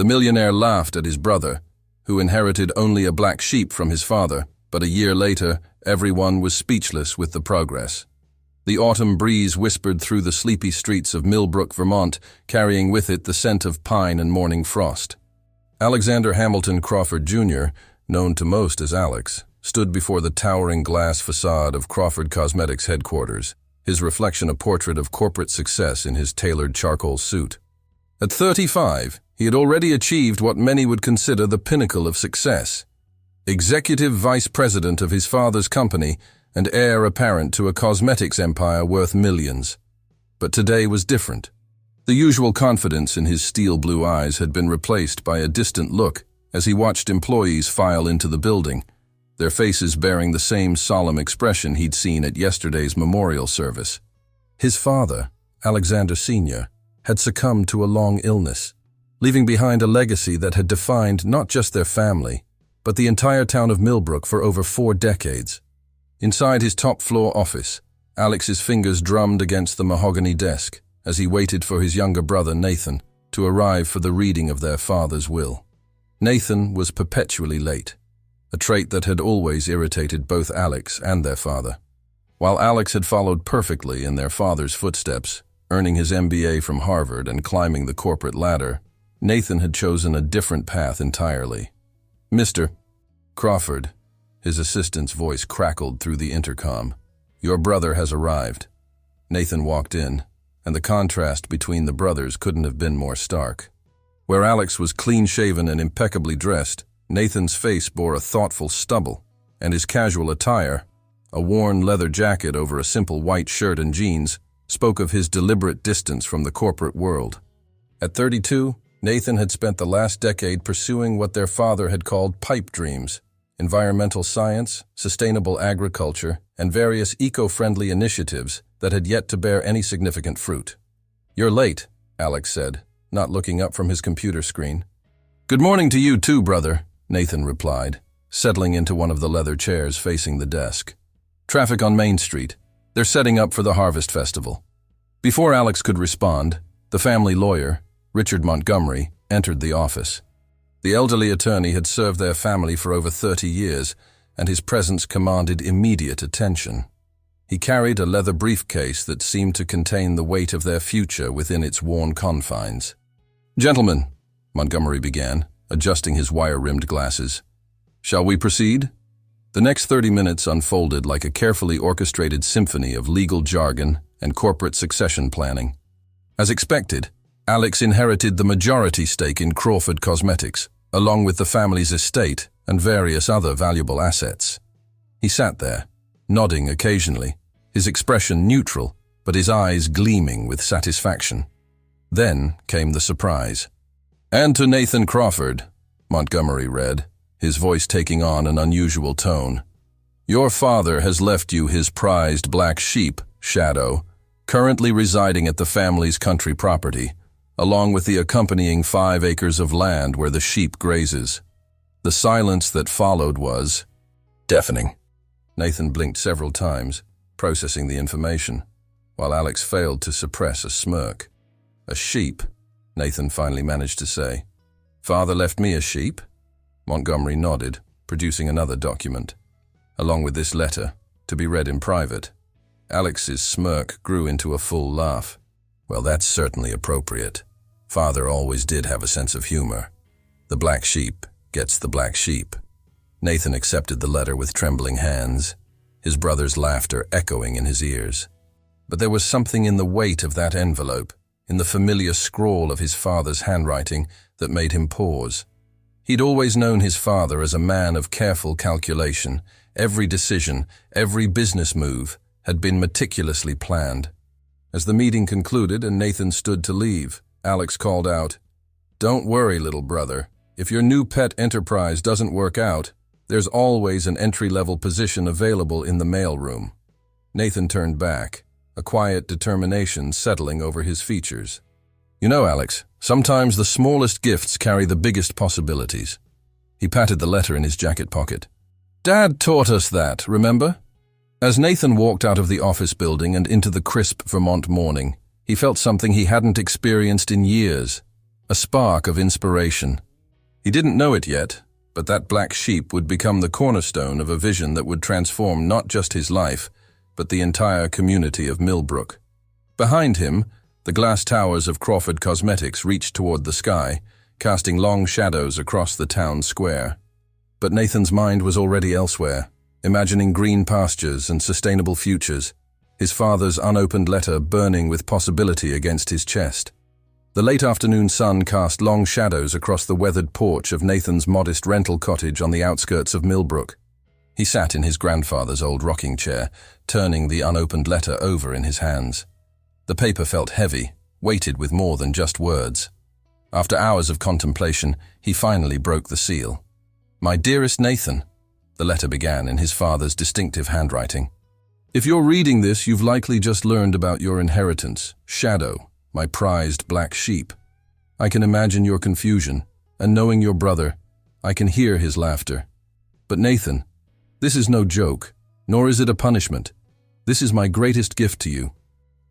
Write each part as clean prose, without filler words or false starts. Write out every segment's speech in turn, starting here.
The millionaire laughed at his brother, who inherited only a black sheep from his father, but a year later, everyone was speechless with the progress. The autumn breeze whispered through the sleepy streets of Millbrook, Vermont, carrying with it the scent of pine and morning frost. Alexander Hamilton Crawford, Jr., known to most as Alex, stood before the towering glass facade of Crawford Cosmetics headquarters, his reflection a portrait of corporate success in his tailored charcoal suit. At 35, he had already achieved what many would consider the pinnacle of success. Executive vice president of his father's company and heir apparent to a cosmetics empire worth millions. But today was different. The usual confidence in his steel blue eyes had been replaced by a distant look as he watched employees file into the building, their faces bearing the same solemn expression he'd seen at yesterday's memorial service. His father, Alexander Sr., had succumbed to a long illness, leaving behind a legacy that had defined not just their family, but the entire town of Millbrook for over 4 decades. Inside his top-floor office, Alex's fingers drummed against the mahogany desk as he waited for his younger brother, Nathan, to arrive for the reading of their father's will. Nathan was perpetually late, a trait that had always irritated both Alex and their father. While Alex had followed perfectly in their father's footsteps, earning his MBA from Harvard and climbing the corporate ladder, Nathan had chosen a different path entirely. "Mr. Crawford," his assistant's voice crackled through the intercom, "your brother has arrived." Nathan walked in, and the contrast between the brothers couldn't have been more stark. Where Alex was clean-shaven and impeccably dressed, Nathan's face bore a thoughtful stubble, and his casual attire, a worn leather jacket over a simple white shirt and jeans, spoke of his deliberate distance from the corporate world. At 32, Nathan had spent the last decade pursuing what their father had called pipe dreams: environmental science, sustainable agriculture, and various eco-friendly initiatives that had yet to bear any significant fruit. "You're late," Alex said, not looking up from his computer screen. "Good morning to you too, brother," Nathan replied, settling into one of the leather chairs facing the desk. "Traffic on Main Street. They're setting up for the Harvest Festival." Before Alex could respond, the family lawyer, Richard Montgomery, entered the office. The elderly attorney had served their family for over 30 years, and his presence commanded immediate attention. He carried a leather briefcase that seemed to contain the weight of their future within its worn confines. "Gentlemen," Montgomery began, adjusting his wire-rimmed glasses, "shall we proceed?" The next 30 minutes unfolded like a carefully orchestrated symphony of legal jargon and corporate succession planning. As expected, Alex inherited the majority stake in Crawford Cosmetics, along with the family's estate and various other valuable assets. He sat there, nodding occasionally, his expression neutral, but his eyes gleaming with satisfaction. Then came the surprise. "And to Nathan Crawford," Montgomery read, his voice taking on an unusual tone, "your father has left you his prized black sheep, Shadow, currently residing at the family's country property, along with the accompanying 5 acres of land where the sheep grazes." The silence that followed was deafening. Nathan blinked several times, processing the information, while Alex failed to suppress a smirk. "A sheep," Nathan finally managed to say. "Father left me a sheep?" Montgomery nodded, producing another document, along with this letter, to be read in private. Alex's smirk grew into a full laugh. "Well, that's certainly appropriate. Father always did have a sense of humor. The black sheep gets the black sheep." Nathan accepted the letter with trembling hands, his brother's laughter echoing in his ears. But there was something in the weight of that envelope, in the familiar scrawl of his father's handwriting, that made him pause. He'd always known his father as a man of careful calculation. Every decision, every business move, had been meticulously planned. As the meeting concluded and Nathan stood to leave, Alex called out, "Don't worry, little brother. If your new pet enterprise doesn't work out, there's always an entry-level position available in the mailroom." Nathan turned back, a quiet determination settling over his features. "You know, Alex, sometimes the smallest gifts carry the biggest possibilities." He patted the letter in his jacket pocket. "Dad taught us that, remember?" As Nathan walked out of the office building and into the crisp Vermont morning, he felt something he hadn't experienced in years, a spark of inspiration. He didn't know it yet, but that black sheep would become the cornerstone of a vision that would transform not just his life, but the entire community of Millbrook. Behind him, the glass towers of Crawford Cosmetics reached toward the sky, casting long shadows across the town square. But Nathan's mind was already elsewhere, imagining green pastures and sustainable futures, his father's unopened letter burning with possibility against his chest. The late afternoon sun cast long shadows across the weathered porch of Nathan's modest rental cottage on the outskirts of Millbrook. He sat in his grandfather's old rocking chair, turning the unopened letter over in his hands. The paper felt heavy, weighted with more than just words. After hours of contemplation, he finally broke the seal. "My dearest Nathan," the letter began in his father's distinctive handwriting. "If you're reading this, you've likely just learned about your inheritance, Shadow, my prized black sheep. I can imagine your confusion, and knowing your brother, I can hear his laughter. But Nathan, this is no joke, nor is it a punishment. This is my greatest gift to you.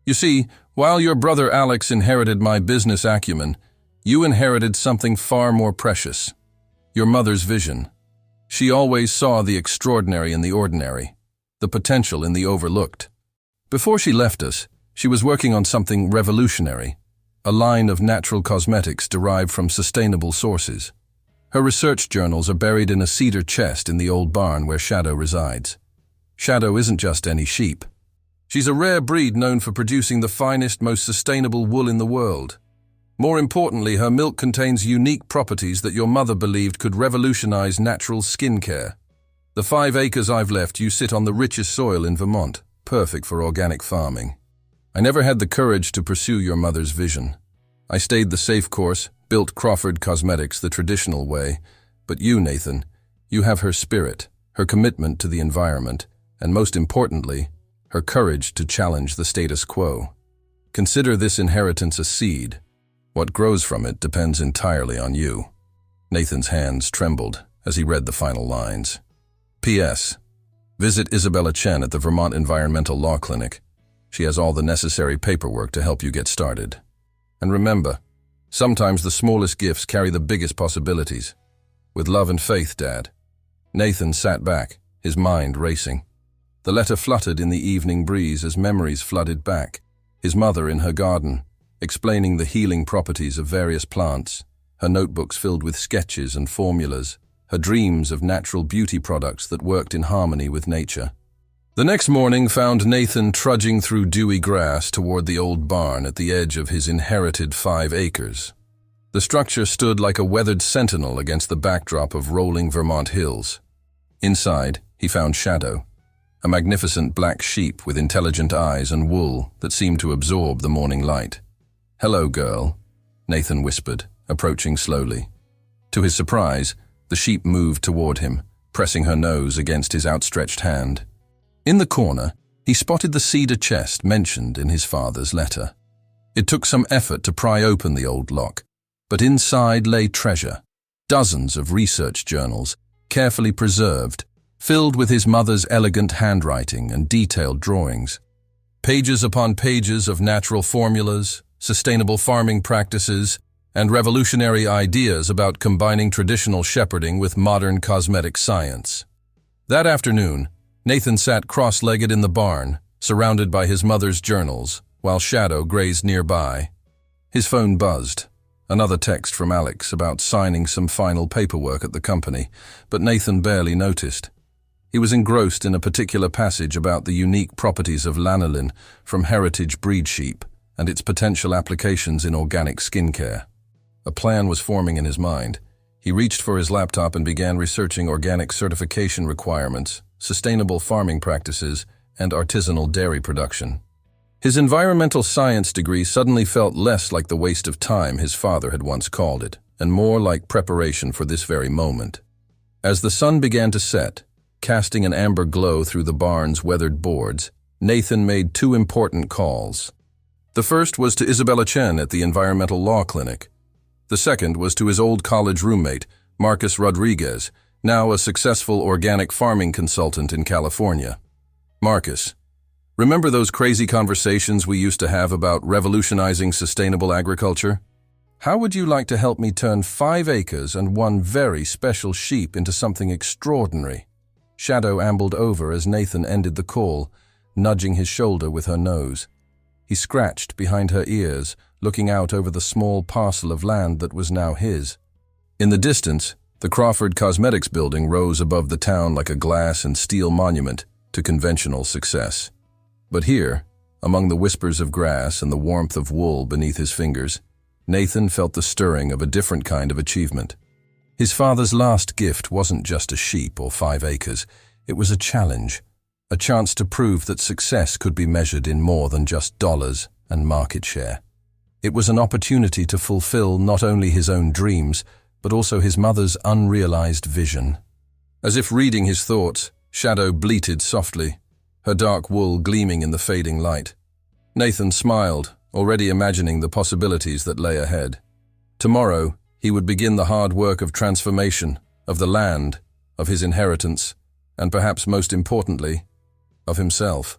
You see, while your brother Alex inherited my business acumen, you inherited something far more precious. Your mother's vision. She always saw the extraordinary in the ordinary, the potential in the overlooked. Before she left us, she was working on something revolutionary, a line of natural cosmetics derived from sustainable sources. Her research journals are buried in a cedar chest in the old barn where Shadow resides. Shadow isn't just any sheep. She's a rare breed known for producing the finest, most sustainable wool in the world. More importantly, her milk contains unique properties that your mother believed could revolutionize natural skincare. The 5 acres I've left you sit on the richest soil in Vermont, perfect for organic farming. I never had the courage to pursue your mother's vision. I stayed the safe course, built Crawford Cosmetics the traditional way, but you, Nathan, you have her spirit, her commitment to the environment, and most importantly, her courage to challenge the status quo. Consider this inheritance a seed. What grows from it depends entirely on you." Nathan's hands trembled as he read the final lines. P.S. Visit Isabella Chen at the Vermont Environmental Law Clinic. She has all the necessary paperwork to help you get started. And remember, sometimes the smallest gifts carry the biggest possibilities. With love and faith, Dad. Nathan sat back, his mind racing. The letter fluttered in the evening breeze as memories flooded back. His mother in her garden, explaining the healing properties of various plants, her notebooks filled with sketches and formulas, her dreams of natural beauty products that worked in harmony with nature. The next morning found Nathan trudging through dewy grass toward the old barn at the edge of his inherited 5 acres. The structure stood like a weathered sentinel against the backdrop of rolling Vermont hills. Inside, he found Shadow, a magnificent black sheep with intelligent eyes and wool that seemed to absorb the morning light. "Hello, girl," Nathan whispered, approaching slowly. To his surprise, the sheep moved toward him, pressing her nose against his outstretched hand. In the corner, he spotted the cedar chest mentioned in his father's letter. It took some effort to pry open the old lock, but inside lay treasure, dozens of research journals, carefully preserved, filled with his mother's elegant handwriting and detailed drawings. Pages upon pages of natural formulas, sustainable farming practices, and revolutionary ideas about combining traditional shepherding with modern cosmetic science. That afternoon, Nathan sat cross-legged in the barn, surrounded by his mother's journals, while Shadow grazed nearby. His phone buzzed. Another text from Alex about signing some final paperwork at the company, but Nathan barely noticed. He was engrossed in a particular passage about the unique properties of lanolin from heritage breed sheep and its potential applications in organic skincare. A plan was forming in his mind. He reached for his laptop and began researching organic certification requirements, sustainable farming practices, and artisanal dairy production. His environmental science degree suddenly felt less like the waste of time his father had once called it, and more like preparation for this very moment. As the sun began to set, casting an amber glow through the barn's weathered boards, Nathan made 2 important calls. The first was to Isabella Chen at the Environmental Law Clinic. The second was to his old college roommate, Marcus Rodriguez, now a successful organic farming consultant in California. "Marcus, remember those crazy conversations we used to have about revolutionizing sustainable agriculture? How would you like to help me turn 5 acres and one very special sheep into something extraordinary? Shadow ambled over as Nathan ended the call, nudging his shoulder with her nose. He scratched behind her ears, looking out over the small parcel of land that was now his. In the distance, the Crawford Cosmetics building rose above the town like a glass and steel monument to conventional success. But here, among the whispers of grass and the warmth of wool beneath his fingers, Nathan felt the stirring of a different kind of achievement. His father's last gift wasn't just a sheep or 5 acres. It was a challenge, a chance to prove that success could be measured in more than just dollars and market share. It was an opportunity to fulfill not only his own dreams, but also his mother's unrealized vision. As if reading his thoughts, Shadow bleated softly, her dark wool gleaming in the fading light. Nathan smiled, already imagining the possibilities that lay ahead. Tomorrow, he would begin the hard work of transformation, of the land, of his inheritance, and perhaps most importantly, of himself.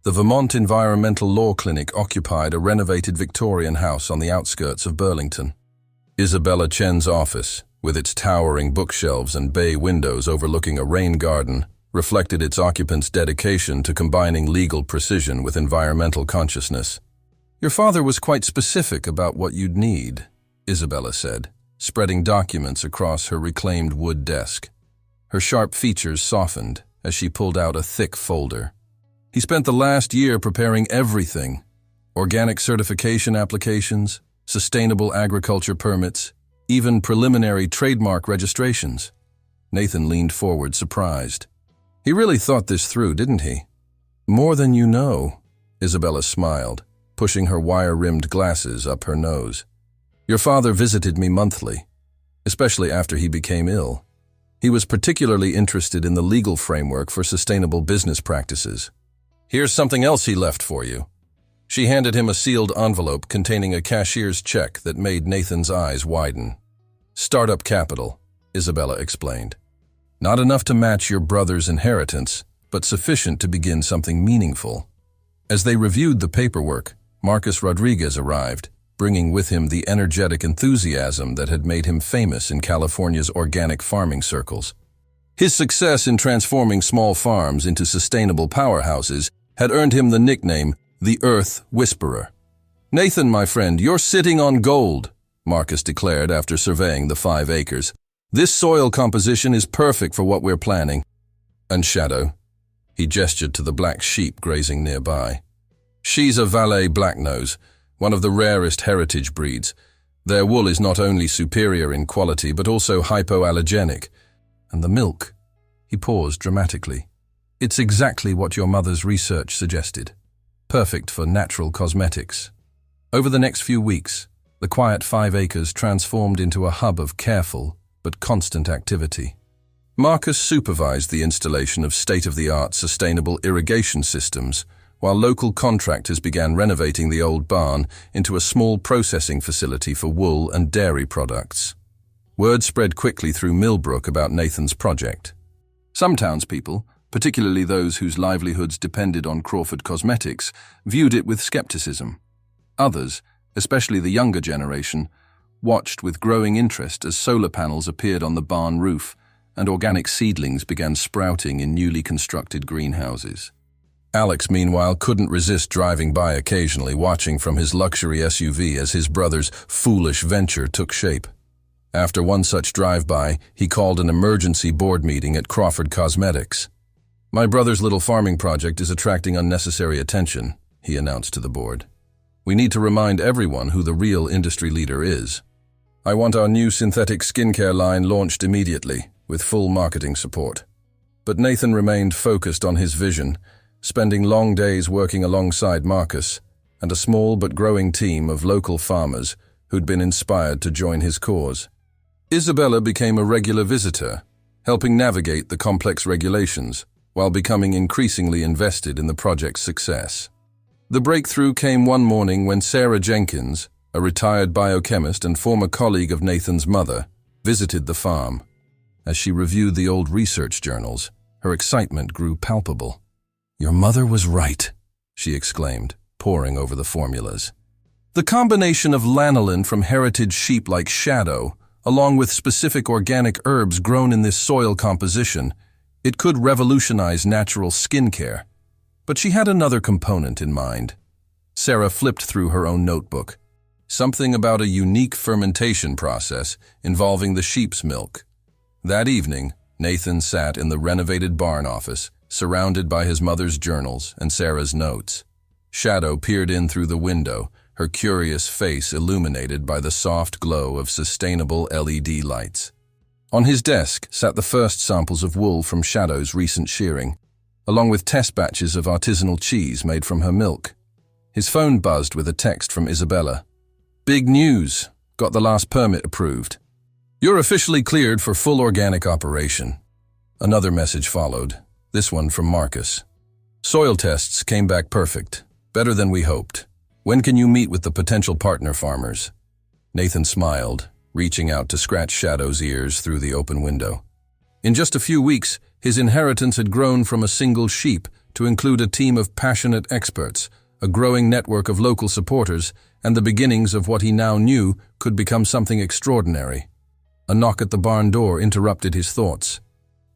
The Vermont Environmental Law Clinic occupied a renovated Victorian house on the outskirts of Burlington. Isabella Chen's office, with its towering bookshelves and bay windows overlooking a rain garden, reflected its occupants' dedication to combining legal precision with environmental consciousness. "Your father was quite specific about what you'd need," Isabella said, spreading documents across her reclaimed wood desk. Her sharp features softened as she pulled out a thick folder. "He spent the last year preparing everything: organic certification applications, sustainable agriculture permits, even preliminary trademark registrations." Nathan leaned forward, surprised. "He really thought this through, didn't he?" "More than you know," Isabella smiled, pushing her wire-rimmed glasses up her nose. "Your father visited me monthly, especially after he became ill. He was particularly interested in the legal framework for sustainable business practices. Here's something else he left for you." She handed him a sealed envelope containing a cashier's check that made Nathan's eyes widen. "Startup capital," Isabella explained. "Not enough to match your brother's inheritance, but sufficient to begin something meaningful." As they reviewed the paperwork, Marcus Rodriguez arrived, bringing with him the energetic enthusiasm that had made him famous in California's organic farming circles. His success in transforming small farms into sustainable powerhouses had earned him the nickname the Earth Whisperer. "Nathan, my friend, you're sitting on gold," Marcus declared after surveying the 5 acres. "This soil composition is perfect for what we're planning." "And Shadow?" He gestured to the black sheep grazing nearby. "She's a Valais Blacknose, one of the rarest heritage breeds. Their wool is not only superior in quality but also hypoallergenic. And the milk," he paused dramatically. "It's exactly what your mother's research suggested. Perfect for natural cosmetics." Over the next few weeks, the quiet 5 acres transformed into a hub of careful but constant activity. Marcus supervised the installation of state-of-the-art sustainable irrigation systems, while local contractors began renovating the old barn into a small processing facility for wool and dairy products. Word spread quickly through Millbrook about Nathan's project. Some townspeople, particularly those whose livelihoods depended on Crawford Cosmetics, viewed it with skepticism. Others, especially the younger generation, watched with growing interest as solar panels appeared on the barn roof and organic seedlings began sprouting in newly constructed greenhouses. Alex, meanwhile, couldn't resist driving by occasionally, watching from his luxury SUV as his brother's foolish venture took shape. After one such drive-by, he called an emergency board meeting at Crawford Cosmetics. "My brother's little farming project is attracting unnecessary attention," he announced to the board. "We need to remind everyone who the real industry leader is. I want our new synthetic skincare line launched immediately, with full marketing support." But Nathan remained focused on his vision, spending long days working alongside Marcus and a small but growing team of local farmers who'd been inspired to join his cause. Isabella became a regular visitor, helping navigate the complex regulations while becoming increasingly invested in the project's success. The breakthrough came one morning when Sarah Jenkins, a retired biochemist and former colleague of Nathan's mother, visited the farm. As she reviewed the old research journals, her excitement grew palpable. "Your mother was right," she exclaimed, poring over the formulas. The combination of lanolin from heritage sheep like Shadow, along with specific organic herbs grown in this soil composition, it could revolutionize natural skincare. But she had another component in mind. Sarah flipped through her own notebook. Something about a unique fermentation process involving the sheep's milk. That evening, Nathan sat in the renovated barn office, surrounded by his mother's journals and Sarah's notes. Shadow peered in through the window, her curious face illuminated by the soft glow of sustainable LED lights. On his desk sat the first samples of wool from Shadow's recent shearing, along with test batches of artisanal cheese made from her milk. His phone buzzed with a text from Isabella. "Big news! Got the last permit approved. You're officially cleared for full organic operation." Another message followed, this one from Marcus. "Soil tests came back perfect, better than we hoped. When can you meet with the potential partner farmers?" Nathan smiled, reaching out to scratch Shadow's ears through the open window. In just a few weeks, his inheritance had grown from a single sheep to include a team of passionate experts, a growing network of local supporters, and the beginnings of what he now knew could become something extraordinary. A knock at the barn door interrupted his thoughts.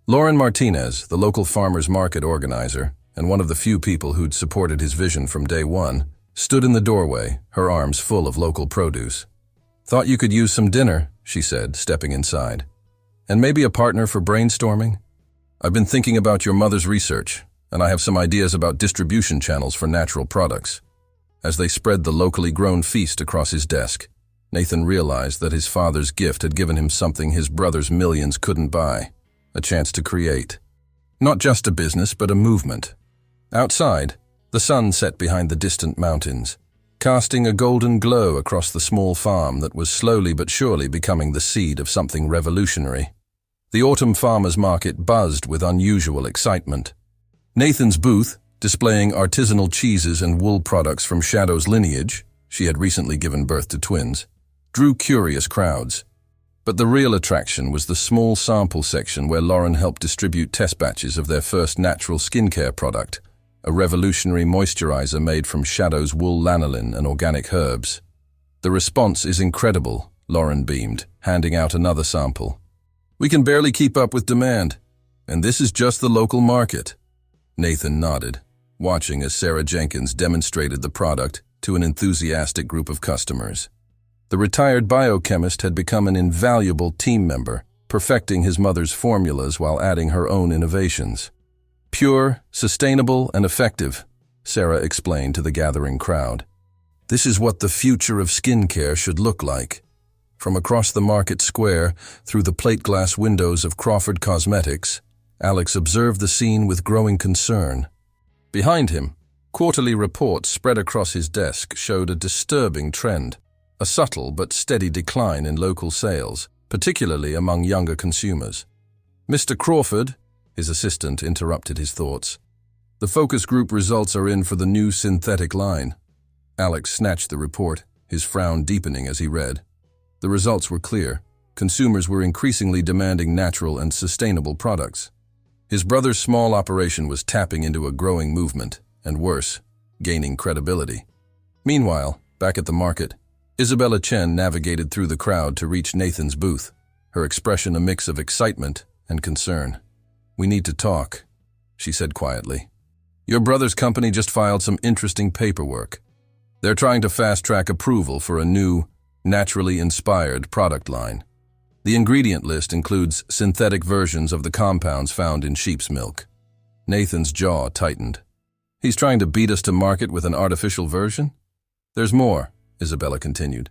Lauren Martinez, the local farmers market organizer, and one of the few people who'd supported his vision from day one, stood in the doorway, her arms full of local produce. "Thought you could use some dinner," she said, stepping inside. "And maybe a partner for brainstorming? I've been thinking about your mother's research, and I have some ideas about distribution channels for natural products." As they spread the locally grown feast across his desk, Nathan realized that his father's gift had given him something his brother's millions couldn't buy, a chance to create. Not just a business, but a movement. Outside, the sun set behind the distant mountains, casting a golden glow across the small farm that was slowly but surely becoming the seed of something revolutionary. The autumn farmers market buzzed with unusual excitement. Nathan's booth, displaying artisanal cheeses and wool products from Shadow's lineage, she had recently given birth to twins, drew curious crowds. But the real attraction was the small sample section where Lauren helped distribute test batches of their first natural skincare product, a revolutionary moisturizer made from Shadow's wool lanolin and organic herbs. "The response is incredible," Lauren beamed, handing out another sample. "We can barely keep up with demand, and this is just the local market." Nathan nodded, watching as Sarah Jenkins demonstrated the product to an enthusiastic group of customers. The retired biochemist had become an invaluable team member, perfecting his mother's formulas while adding her own innovations. "Pure, sustainable, and effective," Sarah explained to the gathering crowd. "This is what the future of skincare should look like." From across the market square, through the plate glass windows of Crawford Cosmetics, Alex observed the scene with growing concern. Behind him, quarterly reports spread across his desk showed a disturbing trend, a subtle but steady decline in local sales, particularly among younger consumers. "Mr. Crawford," his assistant interrupted his thoughts. "The focus group results are in for the new synthetic line." Alex snatched the report, his frown deepening as he read. The results were clear. Consumers were increasingly demanding natural and sustainable products. His brother's small operation was tapping into a growing movement, and worse, gaining credibility. Meanwhile, back at the market, Isabella Chen navigated through the crowd to reach Nathan's booth, her expression a mix of excitement and concern. "We need to talk," she said quietly. "Your brother's company just filed some interesting paperwork. They're trying to fast-track approval for a new, naturally inspired product line. The ingredient list includes synthetic versions of the compounds found in sheep's milk." Nathan's jaw tightened. "He's trying to beat us to market with an artificial version?" "There's more," Isabella continued.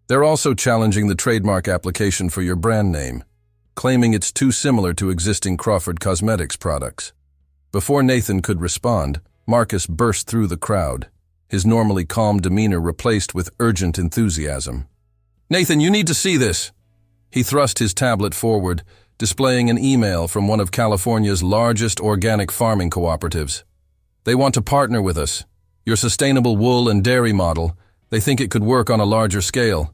"They're also challenging the trademark application for your brand name, claiming it's too similar to existing Crawford Cosmetics products." Before Nathan could respond, Marcus burst through the crowd, his normally calm demeanor replaced with urgent enthusiasm. "Nathan, you need to see this!" He thrust his tablet forward, displaying an email from one of California's largest organic farming cooperatives. "They want to partner with us. Your sustainable wool and dairy model, they think it could work on a larger scale.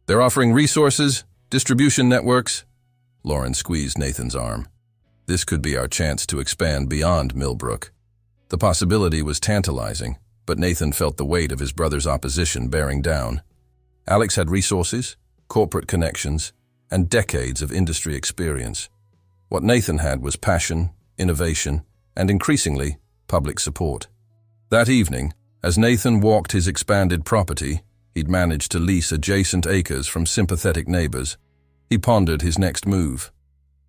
They're offering resources, distribution networks." Lauren squeezed Nathan's arm. "This could be our chance to expand beyond Millbrook." The possibility was tantalizing, but Nathan felt the weight of his brother's opposition bearing down. Alex had resources, corporate connections, and decades of industry experience. What Nathan had was passion, innovation, and increasingly, public support. That evening, as Nathan walked his expanded property, he'd managed to lease adjacent acres from sympathetic neighbors. He pondered his next move.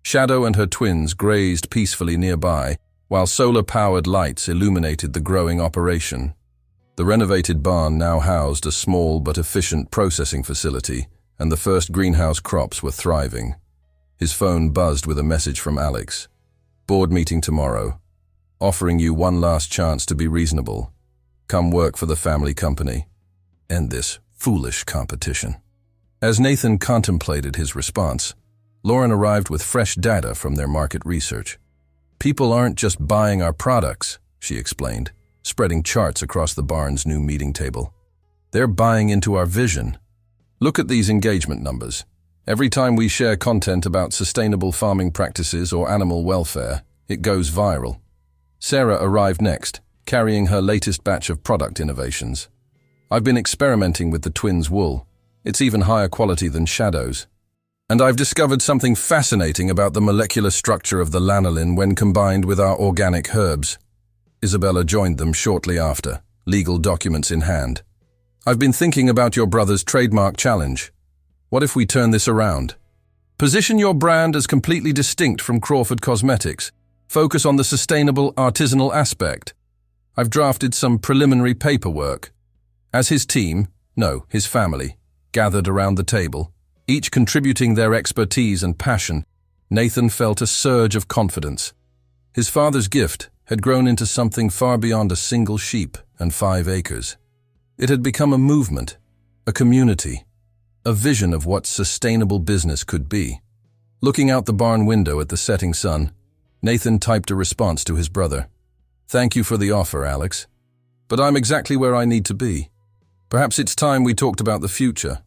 Shadow and her twins grazed peacefully nearby, while solar-powered lights illuminated the growing operation. The renovated barn now housed a small but efficient processing facility, and the first greenhouse crops were thriving. His phone buzzed with a message from Alex. "Board meeting tomorrow. Offering you one last chance to be reasonable. Come work for the family company. End this foolish competition." As Nathan contemplated his response, Lauren arrived with fresh data from their market research. "People aren't just buying our products," she explained, spreading charts across the barn's new meeting table. "They're buying into our vision. Look at these engagement numbers. Every time we share content about sustainable farming practices or animal welfare, it goes viral." Sarah arrived next, carrying her latest batch of product innovations. "I've been experimenting with the twins' wool. It's even higher quality than Shadow's. And I've discovered something fascinating about the molecular structure of the lanolin when combined with our organic herbs." Isabella joined them shortly after, legal documents in hand. "I've been thinking about your brother's trademark challenge. What if we turn this around? Position your brand as completely distinct from Crawford Cosmetics. Focus on the sustainable artisanal aspect. I've drafted some preliminary paperwork." As his family, gathered around the table, each contributing their expertise and passion, Nathan felt a surge of confidence. His father's gift had grown into something far beyond a single sheep and 5 acres. It had become a movement, a community, a vision of what sustainable business could be. Looking out the barn window at the setting sun, Nathan typed a response to his brother. "Thank you for the offer, Alex. But I'm exactly where I need to be. Perhaps it's time we talked about the future.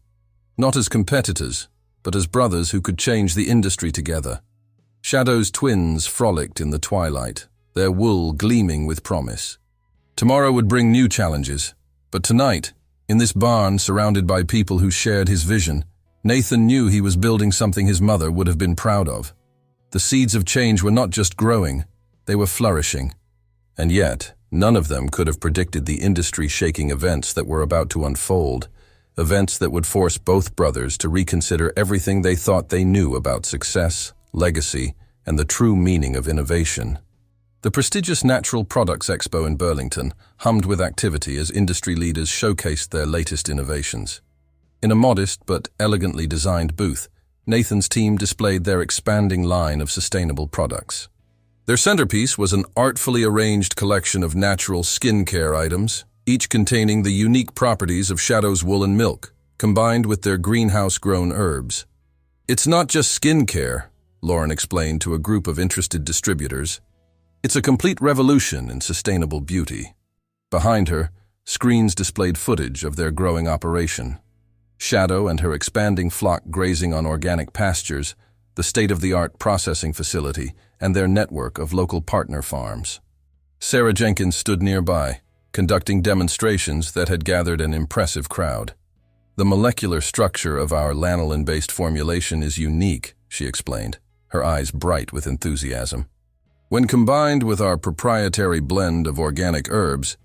Not as competitors, but as brothers who could change the industry together." Shadow's twins frolicked in the twilight, their wool gleaming with promise. Tomorrow would bring new challenges, but tonight, in this barn surrounded by people who shared his vision, Nathan knew he was building something his mother would have been proud of. The seeds of change were not just growing, they were flourishing. And yet, none of them could have predicted the industry-shaking events that were about to unfold, events that would force both brothers to reconsider everything they thought they knew about success, legacy, and the true meaning of innovation. The prestigious Natural Products Expo in Burlington hummed with activity as industry leaders showcased their latest innovations. In a modest but elegantly designed booth, Nathan's team displayed their expanding line of sustainable products. Their centerpiece was an artfully arranged collection of natural skincare items, each containing the unique properties of Shadow's wool and milk, combined with their greenhouse-grown herbs. "It's not just skincare," Lauren explained to a group of interested distributors. "It's a complete revolution in sustainable beauty." Behind her, screens displayed footage of their growing operation. Shadow and her expanding flock grazing on organic pastures, the state-of-the-art processing facility, and their network of local partner farms. Sarah Jenkins stood nearby, conducting demonstrations that had gathered an impressive crowd. "The molecular structure of our lanolin-based formulation is unique," she explained, her eyes bright with enthusiasm. "When combined with our proprietary blend of organic herbs,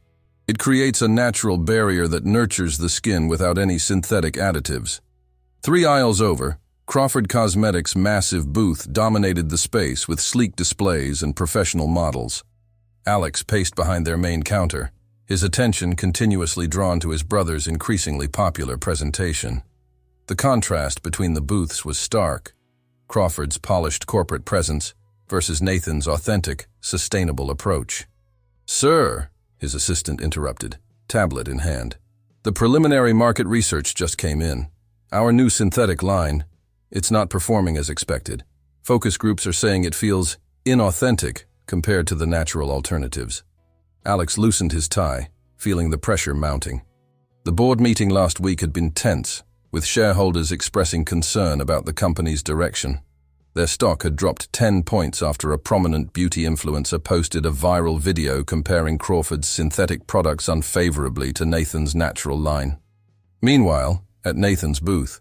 it creates a natural barrier that nurtures the skin without any synthetic additives." 3 aisles over, Crawford Cosmetics' massive booth dominated the space with sleek displays and professional models. Alex paced behind their main counter, his attention continuously drawn to his brother's increasingly popular presentation. The contrast between the booths was stark: Crawford's polished corporate presence versus Nathan's authentic, sustainable approach. "Sir," his assistant interrupted, tablet in hand, "the preliminary market research just came in. Our new synthetic line, it's not performing as expected. Focus groups are saying it feels inauthentic compared to the natural alternatives." Alex loosened his tie, feeling the pressure mounting. The board meeting last week had been tense, with shareholders expressing concern about the company's direction. Their stock had dropped 10 points after a prominent beauty influencer posted a viral video comparing Crawford's synthetic products unfavorably to Nathan's natural line. Meanwhile, at Nathan's booth,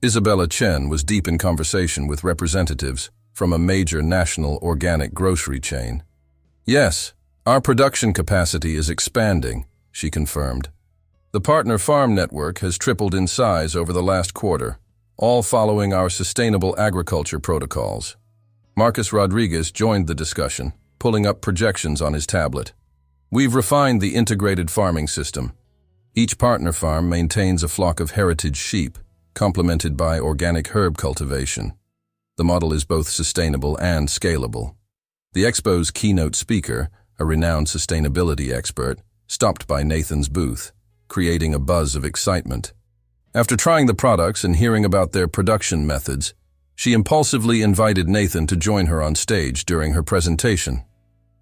Isabella Chen was deep in conversation with representatives from a major national organic grocery chain. "Yes, our production capacity is expanding," she confirmed. "The partner farm network has tripled in size over the last quarter, all following our sustainable agriculture protocols." Marcus Rodriguez joined the discussion, pulling up projections on his tablet. "We've refined the integrated farming system. Each partner farm maintains a flock of heritage sheep, complemented by organic herb cultivation. The model is both sustainable and scalable." The expo's keynote speaker, a renowned sustainability expert, stopped by Nathan's booth, creating a buzz of excitement. After trying the products and hearing about their production methods, she impulsively invited Nathan to join her on stage during her presentation.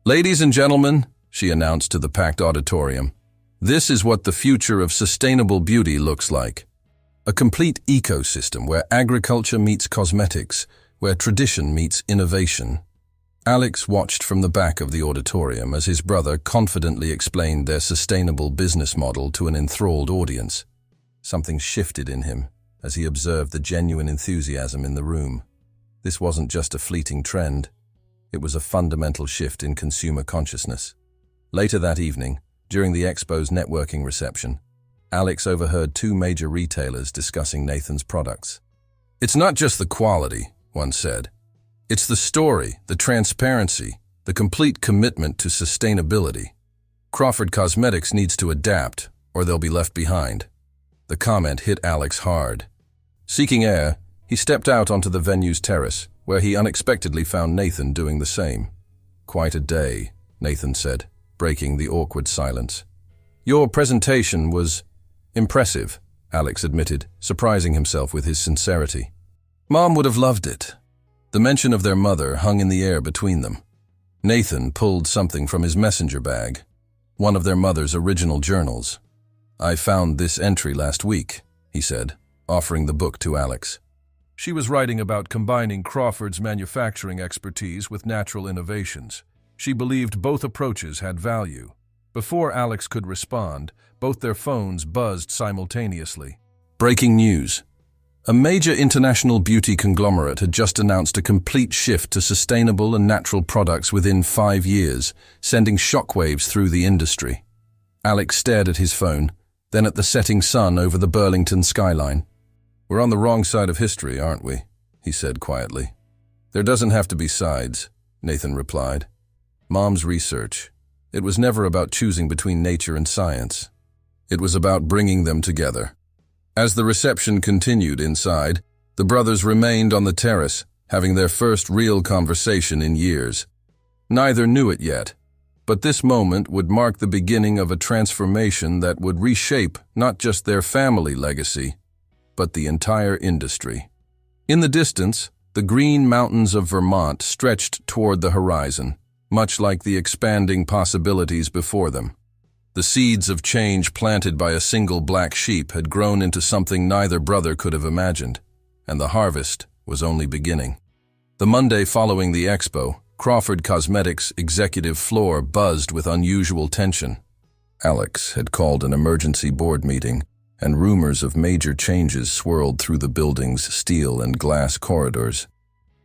"Ladies and gentlemen," she announced to the packed auditorium, "this is what the future of sustainable beauty looks like. A complete ecosystem where agriculture meets cosmetics, where tradition meets innovation." Alex watched from the back of the auditorium as his brother confidently explained their sustainable business model to an enthralled audience. Something shifted in him as he observed the genuine enthusiasm in the room. This wasn't just a fleeting trend. It was a fundamental shift in consumer consciousness. Later that evening, during the expo's networking reception, Alex overheard two major retailers discussing Nathan's products. "It's not just the quality," one said. "It's the story, the transparency, the complete commitment to sustainability. Crawford Cosmetics needs to adapt, or they'll be left behind." The comment hit Alex hard. Seeking air, he stepped out onto the venue's terrace, where he unexpectedly found Nathan doing the same. "Quite a day," Nathan said, breaking the awkward silence. "Your presentation was impressive," Alex admitted, surprising himself with his sincerity. "Mom would have loved it." The mention of their mother hung in the air between them. Nathan pulled something from his messenger bag, one of their mother's original journals. "I found this entry last week," he said, offering the book to Alex. She was writing about combining Crawford's manufacturing expertise with natural innovations. She believed both approaches had value. Before Alex could respond, both their phones buzzed simultaneously. Breaking news. A major international beauty conglomerate had just announced a complete shift to sustainable and natural products within 5 years, sending shockwaves through the industry. Alex stared at his phone, then at the setting sun over the Burlington skyline. "We're on the wrong side of history, aren't we?" he said quietly. "There doesn't have to be sides," Nathan replied. "Mom's research. It was never about choosing between nature and science. It was about bringing them together." As the reception continued inside, the brothers remained on the terrace, having their first real conversation in years. Neither knew it yet, but this moment would mark the beginning of a transformation that would reshape not just their family legacy, but the entire industry. In the distance, the green mountains of Vermont stretched toward the horizon, much like the expanding possibilities before them. The seeds of change planted by a single black sheep had grown into something neither brother could have imagined, and the harvest was only beginning. The Monday following the expo, Crawford Cosmetics' executive floor buzzed with unusual tension. Alex had called an emergency board meeting, and rumors of major changes swirled through the building's steel and glass corridors.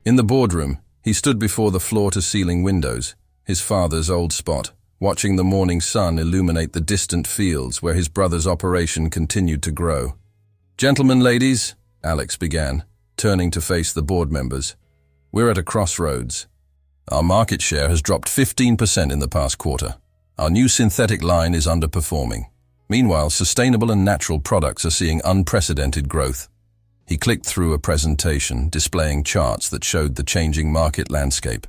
In the boardroom, he stood before the floor-to-ceiling windows, his father's old spot, watching the morning sun illuminate the distant fields where his brother's operation continued to grow. "Gentlemen, ladies," Alex began, turning to face the board members, "we're at a crossroads. Our market share has dropped 15% in the past quarter. Our new synthetic line is underperforming. Meanwhile, sustainable and natural products are seeing unprecedented growth." He clicked through a presentation displaying charts that showed the changing market landscape.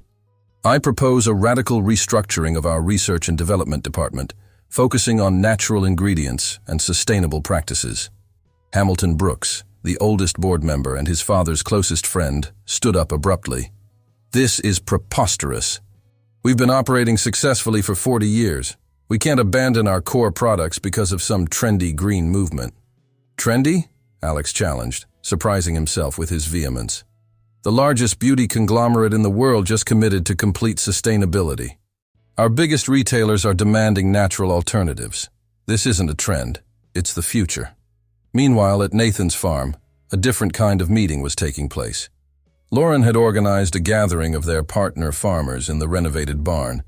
"I propose a radical restructuring of our research and development department, focusing on natural ingredients and sustainable practices." Hamilton Brooks, the oldest board member and his father's closest friend, stood up abruptly. "This is preposterous. We've been operating successfully for 40 years. We can't abandon our core products because of some trendy green movement." "Trendy?" Alex challenged, surprising himself with his vehemence. The largest beauty conglomerate in the world just committed to complete sustainability. Our biggest retailers are demanding natural alternatives. This isn't a trend, it's the future. Meanwhile, at Nathan's farm, a different kind of meeting was taking place. Lauren had organized a gathering of their partner farmers in the renovated barn,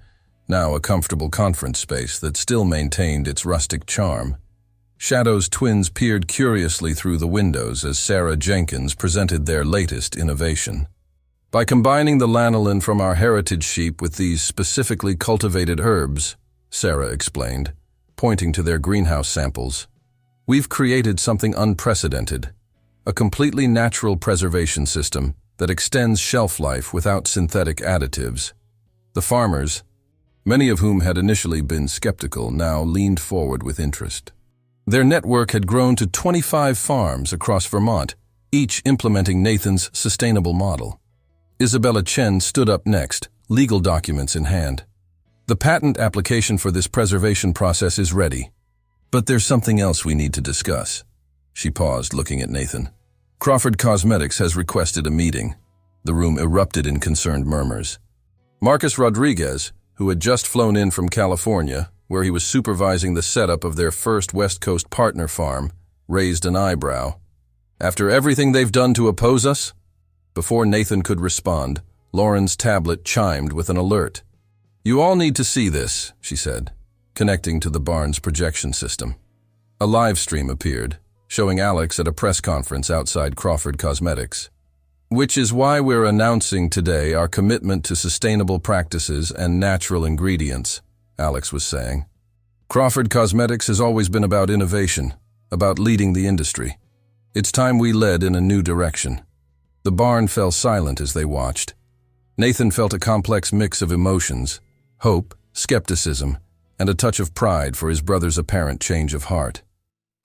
now a comfortable conference space that still maintained its rustic charm. Shadow's twins peered curiously through the windows as Sarah Jenkins presented their latest innovation. By combining the lanolin from our heritage sheep with these specifically cultivated herbs, Sarah explained, pointing to their greenhouse samples, we've created something unprecedented, a completely natural preservation system that extends shelf life without synthetic additives. The farmers, many of whom had initially been skeptical, now leaned forward with interest. Their network had grown to 25 farms across Vermont, each implementing Nathan's sustainable model. Isabella Chen stood up next, legal documents in hand. The patent application for this preservation process is ready. But there's something else we need to discuss. She paused, looking at Nathan. Crawford Cosmetics has requested a meeting. The room erupted in concerned murmurs. Marcus Rodriguez, who had just flown in from California, where he was supervising the setup of their first West Coast partner farm, raised an eyebrow. After everything they've done to oppose us? Before Nathan could respond, Lauren's tablet chimed with an alert. You all need to see this, she said, connecting to the barn's projection system. A live stream appeared, showing Alex at a press conference outside Crawford Cosmetics. Which is why we're announcing today our commitment to sustainable practices and natural ingredients, Alex was saying. Crawford Cosmetics has always been about innovation, about leading the industry. It's time we led in a new direction. The barn fell silent as they watched. Nathan felt a complex mix of emotions, hope, skepticism, and a touch of pride for his brother's apparent change of heart.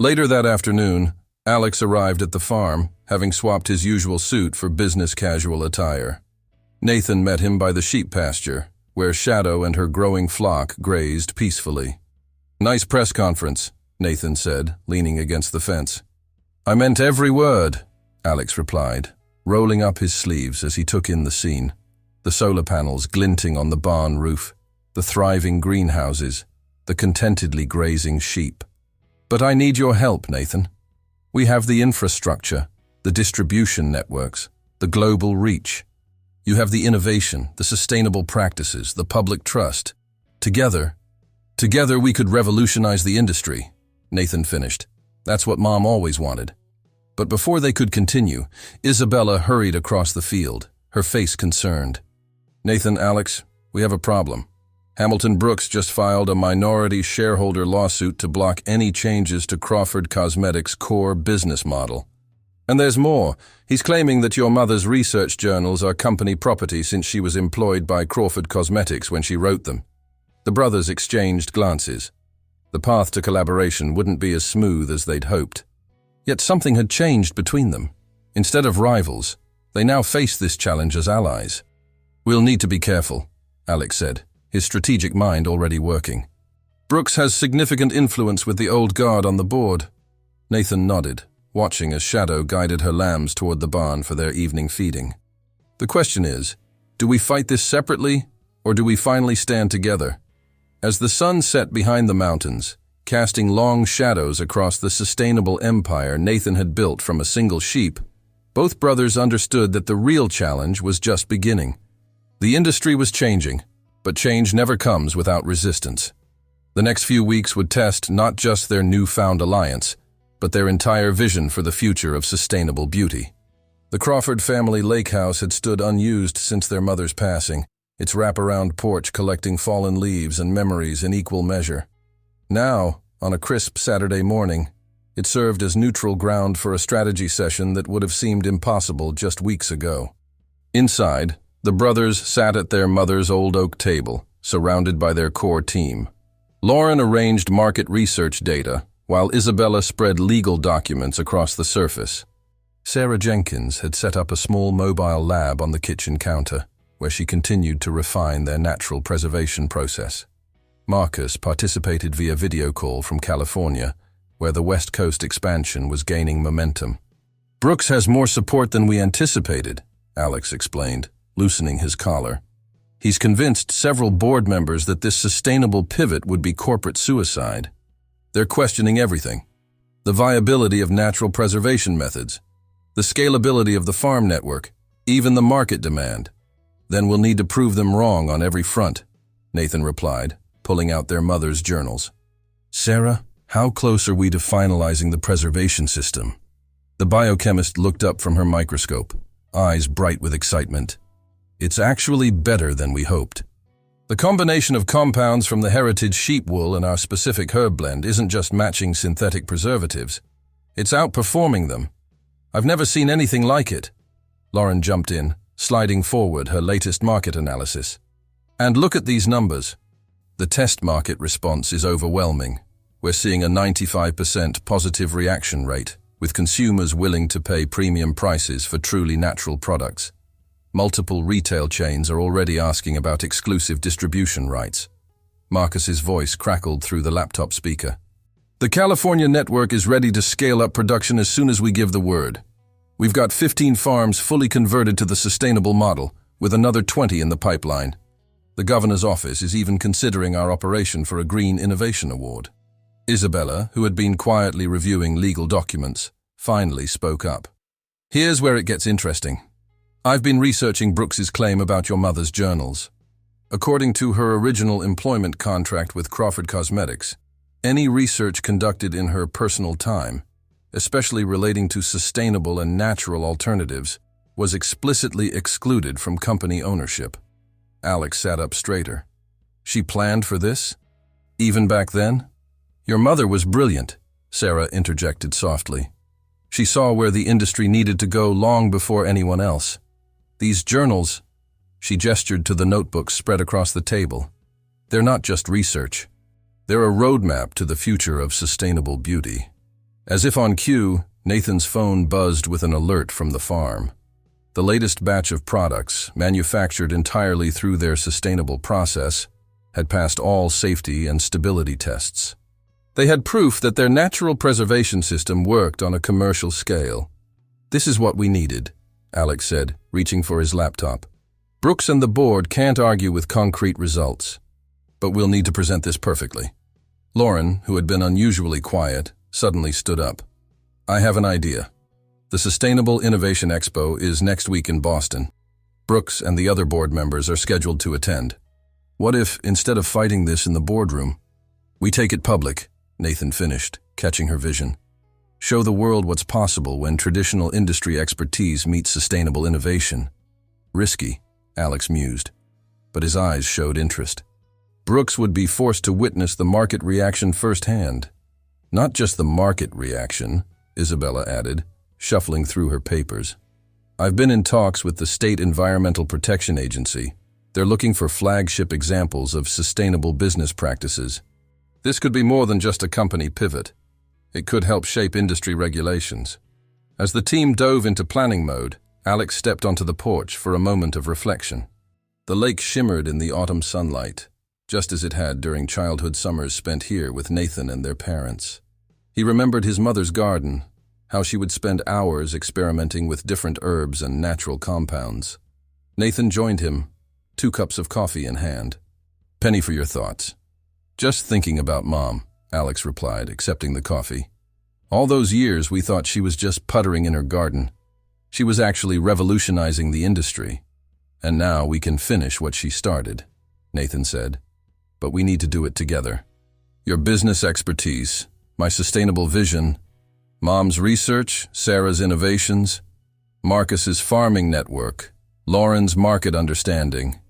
Later that afternoon, Alex arrived at the farm, having swapped his usual suit for business-casual attire. Nathan met him by the sheep pasture, where Shadow and her growing flock grazed peacefully. Nice press conference, Nathan said, leaning against the fence. I meant every word, Alex replied, rolling up his sleeves as he took in the scene. The solar panels glinting on the barn roof, the thriving greenhouses, the contentedly grazing sheep. But I need your help, Nathan. We have the infrastructure, the distribution networks, the global reach. You have the innovation, the sustainable practices, the public trust. Together we could revolutionize the industry, Nathan finished. That's what Mom always wanted. But before they could continue, Isabella hurried across the field, her face concerned. Nathan, Alex, we have a problem. Hamilton Brooks just filed a minority shareholder lawsuit to block any changes to Crawford Cosmetics' core business model. And there's more. He's claiming that your mother's research journals are company property since she was employed by Crawford Cosmetics when she wrote them. The brothers exchanged glances. The path to collaboration wouldn't be as smooth as they'd hoped. Yet something had changed between them. Instead of rivals, they now faced this challenge as allies. We'll need to be careful, Alex said, his strategic mind already working. Brooks has significant influence with the old guard on the board. Nathan nodded, watching as Shadow guided her lambs toward the barn for their evening feeding. The question is, do we fight this separately, or do we finally stand together? As the sun set behind the mountains, casting long shadows across the sustainable empire Nathan had built from a single sheep, both brothers understood that the real challenge was just beginning. The industry was changing, but change never comes without resistance. The next few weeks would test not just their newfound alliance, but their entire vision for the future of sustainable beauty. The Crawford family lake house had stood unused since their mother's passing, its wraparound porch collecting fallen leaves and memories in equal measure. Now, on a crisp Saturday morning, it served as neutral ground for a strategy session that would have seemed impossible just weeks ago. Inside, the brothers sat at their mother's old oak table, surrounded by their core team. Lauren arranged market research data, while Isabella spread legal documents across the surface. Sarah Jenkins had set up a small mobile lab on the kitchen counter, where she continued to refine their natural preservation process. Marcus participated via video call from California, where the West Coast expansion was gaining momentum. Brooks has more support than we anticipated, Alex explained, loosening his collar. He's convinced several board members that this sustainable pivot would be corporate suicide. They're questioning everything. The viability of natural preservation methods, the scalability of the farm network, even the market demand. Then we'll need to prove them wrong on every front, Nathan replied, pulling out their mother's journals. Sarah, how close are we to finalizing the preservation system? The biochemist looked up from her microscope, eyes bright with excitement. It's actually better than we hoped. The combination of compounds from the heritage sheep wool and our specific herb blend isn't just matching synthetic preservatives. It's outperforming them. I've never seen anything like it. Lauren jumped in, sliding forward her latest market analysis. And look at these numbers. The test market response is overwhelming. We're seeing a 95% positive reaction rate, with consumers willing to pay premium prices for truly natural products. Multiple retail chains are already asking about exclusive distribution rights. Marcus's voice crackled through the laptop speaker. The California network is ready to scale up production as soon as we give the word. We've got 15 farms fully converted to the sustainable model, with another 20 in the pipeline. The governor's office is even considering our operation for a Green Innovation Award. Isabella, who had been quietly reviewing legal documents, finally spoke up. Here's where it gets interesting. I've been researching Brooks's claim about your mother's journals. According to her original employment contract with Crawford Cosmetics, any research conducted in her personal time, especially relating to sustainable and natural alternatives, was explicitly excluded from company ownership. Alex sat up straighter. She planned for this? Even back then? Your mother was brilliant, Sarah interjected softly. She saw where the industry needed to go long before anyone else. These journals, she gestured to the notebooks spread across the table. They're not just research. They're a roadmap to the future of sustainable beauty. As if on cue, Nathan's phone buzzed with an alert from the farm. The latest batch of products, manufactured entirely through their sustainable process, had passed all safety and stability tests. They had proof that their natural preservation system worked on a commercial scale. This is what we needed, Alex said, reaching for his laptop. Brooks and the board can't argue with concrete results, but we'll need to present this perfectly. Lauren, who had been unusually quiet, suddenly stood up. I have an idea. The Sustainable Innovation Expo is next week in Boston. Brooks and the other board members are scheduled to attend. What if, instead of fighting this in the boardroom, we take it public? Nathan finished, catching her vision. Show the world what's possible when traditional industry expertise meets sustainable innovation. Risky, Alex mused, but his eyes showed interest. Brooks would be forced to witness the market reaction firsthand. Not just the market reaction, Isabella added, shuffling through her papers. I've been in talks with the State Environmental Protection Agency. They're looking for flagship examples of sustainable business practices. This could be more than just a company pivot. It could help shape industry regulations. As the team dove into planning mode, Alex stepped onto the porch for a moment of reflection. The lake shimmered in the autumn sunlight, just as it had during childhood summers spent here with Nathan and their parents. He remembered his mother's garden, how she would spend hours experimenting with different herbs and natural compounds. Nathan joined him, 2 cups of coffee in hand. Penny for your thoughts. Just thinking about Mom, Alex replied, accepting the coffee. All those years we thought she was just puttering in her garden. She was actually revolutionizing the industry. And now we can finish what she started, Nathan said. But we need to do it together. Your business expertise, my sustainable vision, Mom's research, Sarah's innovations, Marcus's farming network, Lauren's market understanding,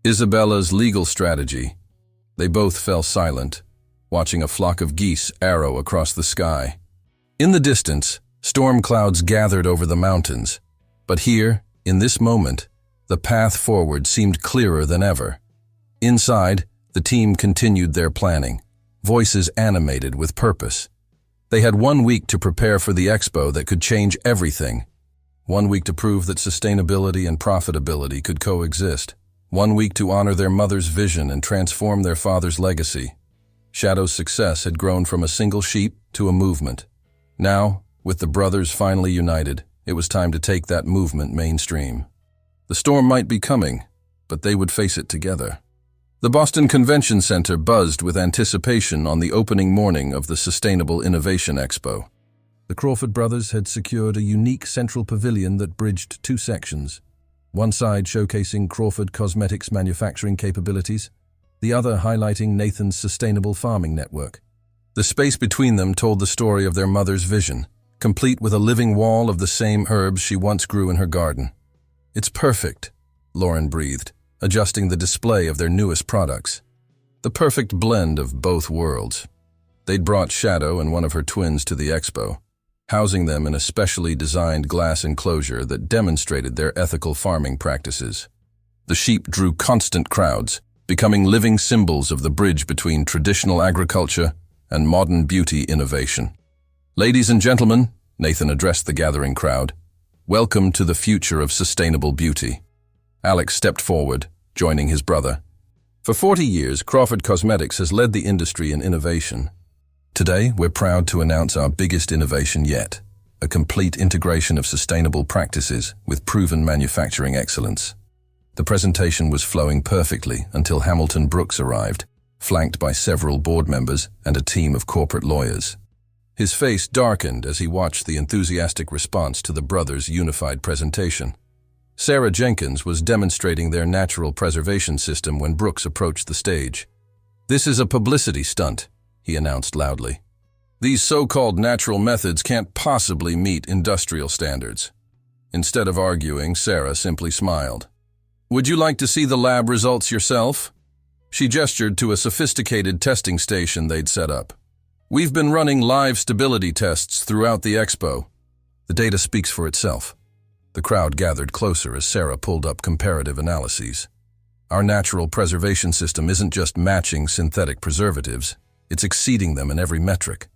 Isabella's legal strategy. They both fell silent, watching a flock of geese arrow across the sky. In the distance, storm clouds gathered over the mountains. But here, in this moment, the path forward seemed clearer than ever. Inside, the team continued their planning, voices animated with purpose. They had 1 week to prepare for the expo that could change everything. 1 week to prove that sustainability and profitability could coexist. 1 week to honor their mother's vision and transform their father's legacy. Shadow's success had grown from a single sheep to a movement. Now, with the brothers finally united, it was time to take that movement mainstream. The storm might be coming, but they would face it together. The Boston Convention Center buzzed with anticipation on the opening morning of the Sustainable Innovation Expo. The Crawford brothers had secured a unique central pavilion that bridged two sections, one side showcasing Crawford Cosmetics' manufacturing capabilities, the other highlighting Nathan's sustainable farming network. The space between them told the story of their mother's vision, complete with a living wall of the same herbs she once grew in her garden. "It's perfect," Lauren breathed, adjusting the display of their newest products. The perfect blend of both worlds. They'd brought Shadow and one of her twins to the expo, housing them in a specially designed glass enclosure that demonstrated their ethical farming practices. The sheep drew constant crowds, becoming living symbols of the bridge between traditional agriculture and modern beauty innovation. "Ladies and gentlemen," Nathan addressed the gathering crowd, "welcome to the future of sustainable beauty." Alex stepped forward, joining his brother. For 40 years, Crawford Cosmetics has led the industry in innovation. Today, we're proud to announce our biggest innovation yet, a complete integration of sustainable practices with proven manufacturing excellence. The presentation was flowing perfectly until Hamilton Brooks arrived, flanked by several board members and a team of corporate lawyers. His face darkened as he watched the enthusiastic response to the brothers' unified presentation. Sarah Jenkins was demonstrating their natural preservation system when Brooks approached the stage. "This is a publicity stunt," he announced loudly. "These so-called natural methods can't possibly meet industrial standards." Instead of arguing, Sarah simply smiled. "Would you like to see the lab results yourself?" She gestured to a sophisticated testing station they'd set up. "We've been running live stability tests throughout the expo." The data speaks for itself. The crowd gathered closer as Sarah pulled up comparative analyses. "Our natural preservation system isn't just matching synthetic preservatives, it's exceeding them in every metric.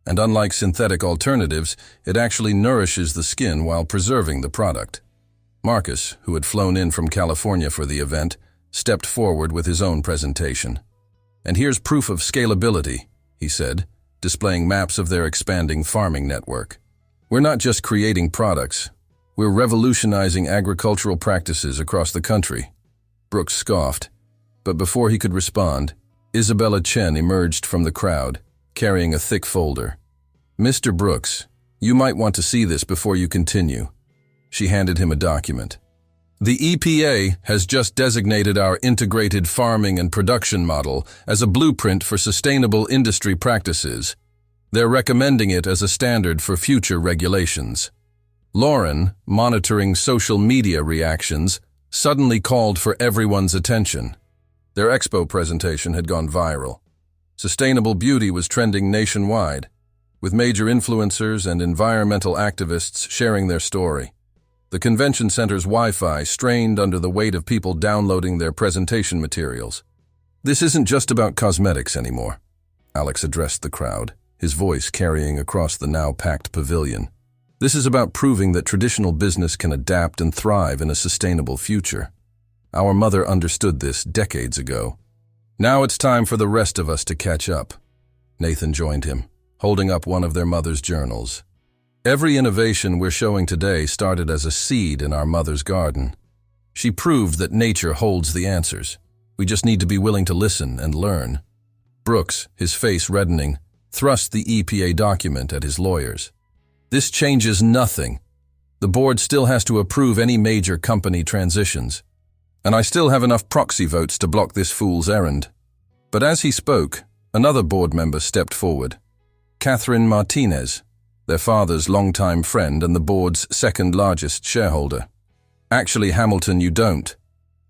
And unlike synthetic alternatives, it actually nourishes the skin while preserving the product." Marcus, who had flown in from California for the event, stepped forward with his own presentation. "And here's proof of scalability," he said, displaying maps of their expanding farming network. "We're not just creating products, we're revolutionizing agricultural practices across the country." Brooks scoffed, but before he could respond, Isabella Chen emerged from the crowd, carrying a thick folder. "Mr. Brooks, you might want to see this before you continue." She handed him a document. "The EPA has just designated our integrated farming and production model as a blueprint for sustainable industry practices. They're recommending it as a standard for future regulations." Lauren, monitoring social media reactions, suddenly called for everyone's attention. Their expo presentation had gone viral. Sustainable beauty was trending nationwide, with major influencers and environmental activists sharing their story. The convention center's Wi-Fi strained under the weight of people downloading their presentation materials. "This isn't just about cosmetics anymore," Alex addressed the crowd, his voice carrying across the now packed pavilion. "This is about proving that traditional business can adapt and thrive in a sustainable future. Our mother understood this decades ago. Now it's time for the rest of us to catch up." Nathan joined him, holding up one of their mother's journals. "Every innovation we're showing today started as a seed in our mother's garden. She proved that nature holds the answers. We just need to be willing to listen and learn." Brooks, his face reddening, thrust the EPA document at his lawyers. "This changes nothing. The board still has to approve any major company transitions. And I still have enough proxy votes to block this fool's errand." But as he spoke, another board member stepped forward. Catherine Martinez, their father's longtime friend and the board's second-largest shareholder. "Actually, Hamilton, you don't."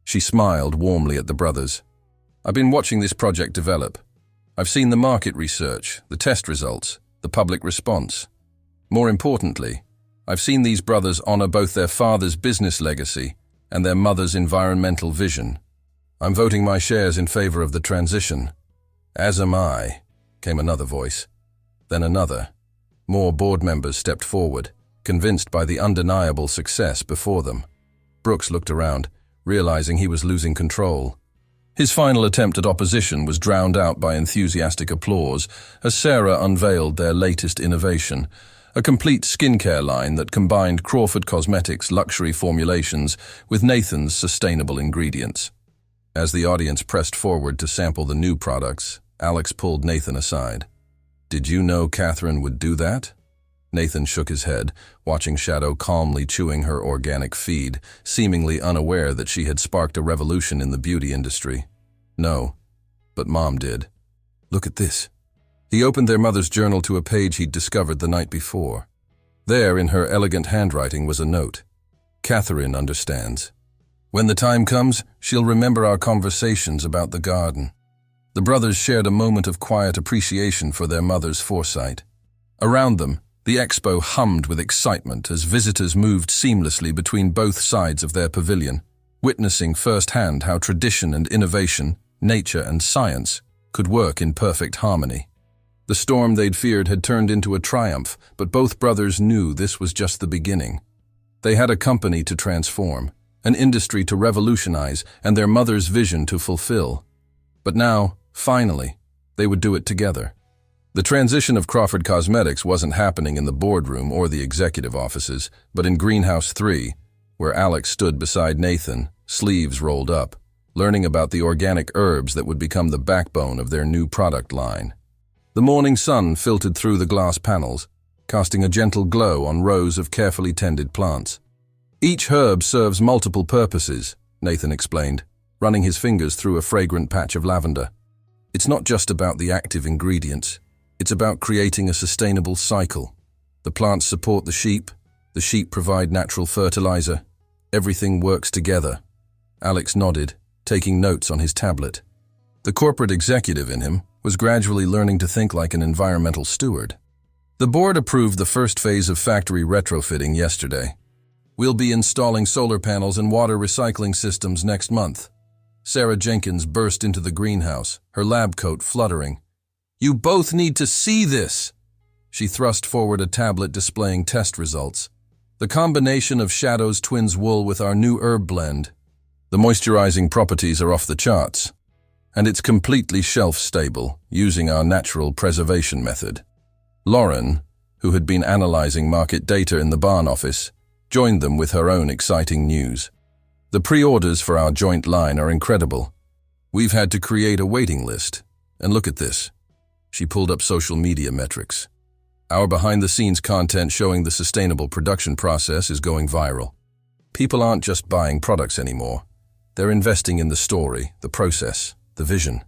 She smiled warmly at the brothers. "I've been watching this project develop. I've seen the market research, the test results, the public response. More importantly, I've seen these brothers honor both their father's business legacy and their mother's environmental vision. I'm voting my shares in favor of the transition." "As am I," came another voice. Then another. More board members stepped forward, convinced by the undeniable success before them. Brooks looked around, realizing he was losing control. His final attempt at opposition was drowned out by enthusiastic applause as Sarah unveiled their latest innovation, a complete skincare line that combined Crawford Cosmetics' luxury formulations with Nathan's sustainable ingredients. As the audience pressed forward to sample the new products, Alex pulled Nathan aside. "Did you know Catherine would do that?" Nathan shook his head, watching Shadow calmly chewing her organic feed, seemingly unaware that she had sparked a revolution in the beauty industry. "No, but Mom did. Look at this." He opened their mother's journal to a page he'd discovered the night before. There, in her elegant handwriting, was a note. "Catherine understands. When the time comes, she'll remember our conversations about the garden." The brothers shared a moment of quiet appreciation for their mother's foresight. Around them, the expo hummed with excitement as visitors moved seamlessly between both sides of their pavilion, witnessing firsthand how tradition and innovation, nature and science, could work in perfect harmony. The storm they'd feared had turned into a triumph, but both brothers knew this was just the beginning. They had a company to transform, an industry to revolutionize, and their mother's vision to fulfill. But now, finally, they would do it together. The transition of Crawford Cosmetics wasn't happening in the boardroom or the executive offices, but in Greenhouse 3, where Alex stood beside Nathan, sleeves rolled up, learning about the organic herbs that would become the backbone of their new product line. The morning sun filtered through the glass panels, casting a gentle glow on rows of carefully tended plants. "Each herb serves multiple purposes," Nathan explained, running his fingers through a fragrant patch of lavender. "It's not just about the active ingredients. It's about creating a sustainable cycle. The plants support the sheep provide natural fertilizer. Everything works together." Alex nodded, taking notes on his tablet. The corporate executive in him was gradually learning to think like an environmental steward. The board approved the first phase of factory retrofitting yesterday. "We'll be installing solar panels and water recycling systems next month." Sarah Jenkins burst into the greenhouse, her lab coat fluttering. "You both need to see this!" She thrust forward a tablet displaying test results. "The combination of Shadow's Twins wool with our new herb blend. The moisturizing properties are off the charts. And it's completely shelf-stable, using our natural preservation method." Lauren, who had been analyzing market data in the barn office, joined them with her own exciting news. "The pre-orders for our joint line are incredible. We've had to create a waiting list. And look at this." She pulled up social media metrics. "Our behind-the-scenes content showing the sustainable production process is going viral. People aren't just buying products anymore. They're investing in the story, the process, the vision."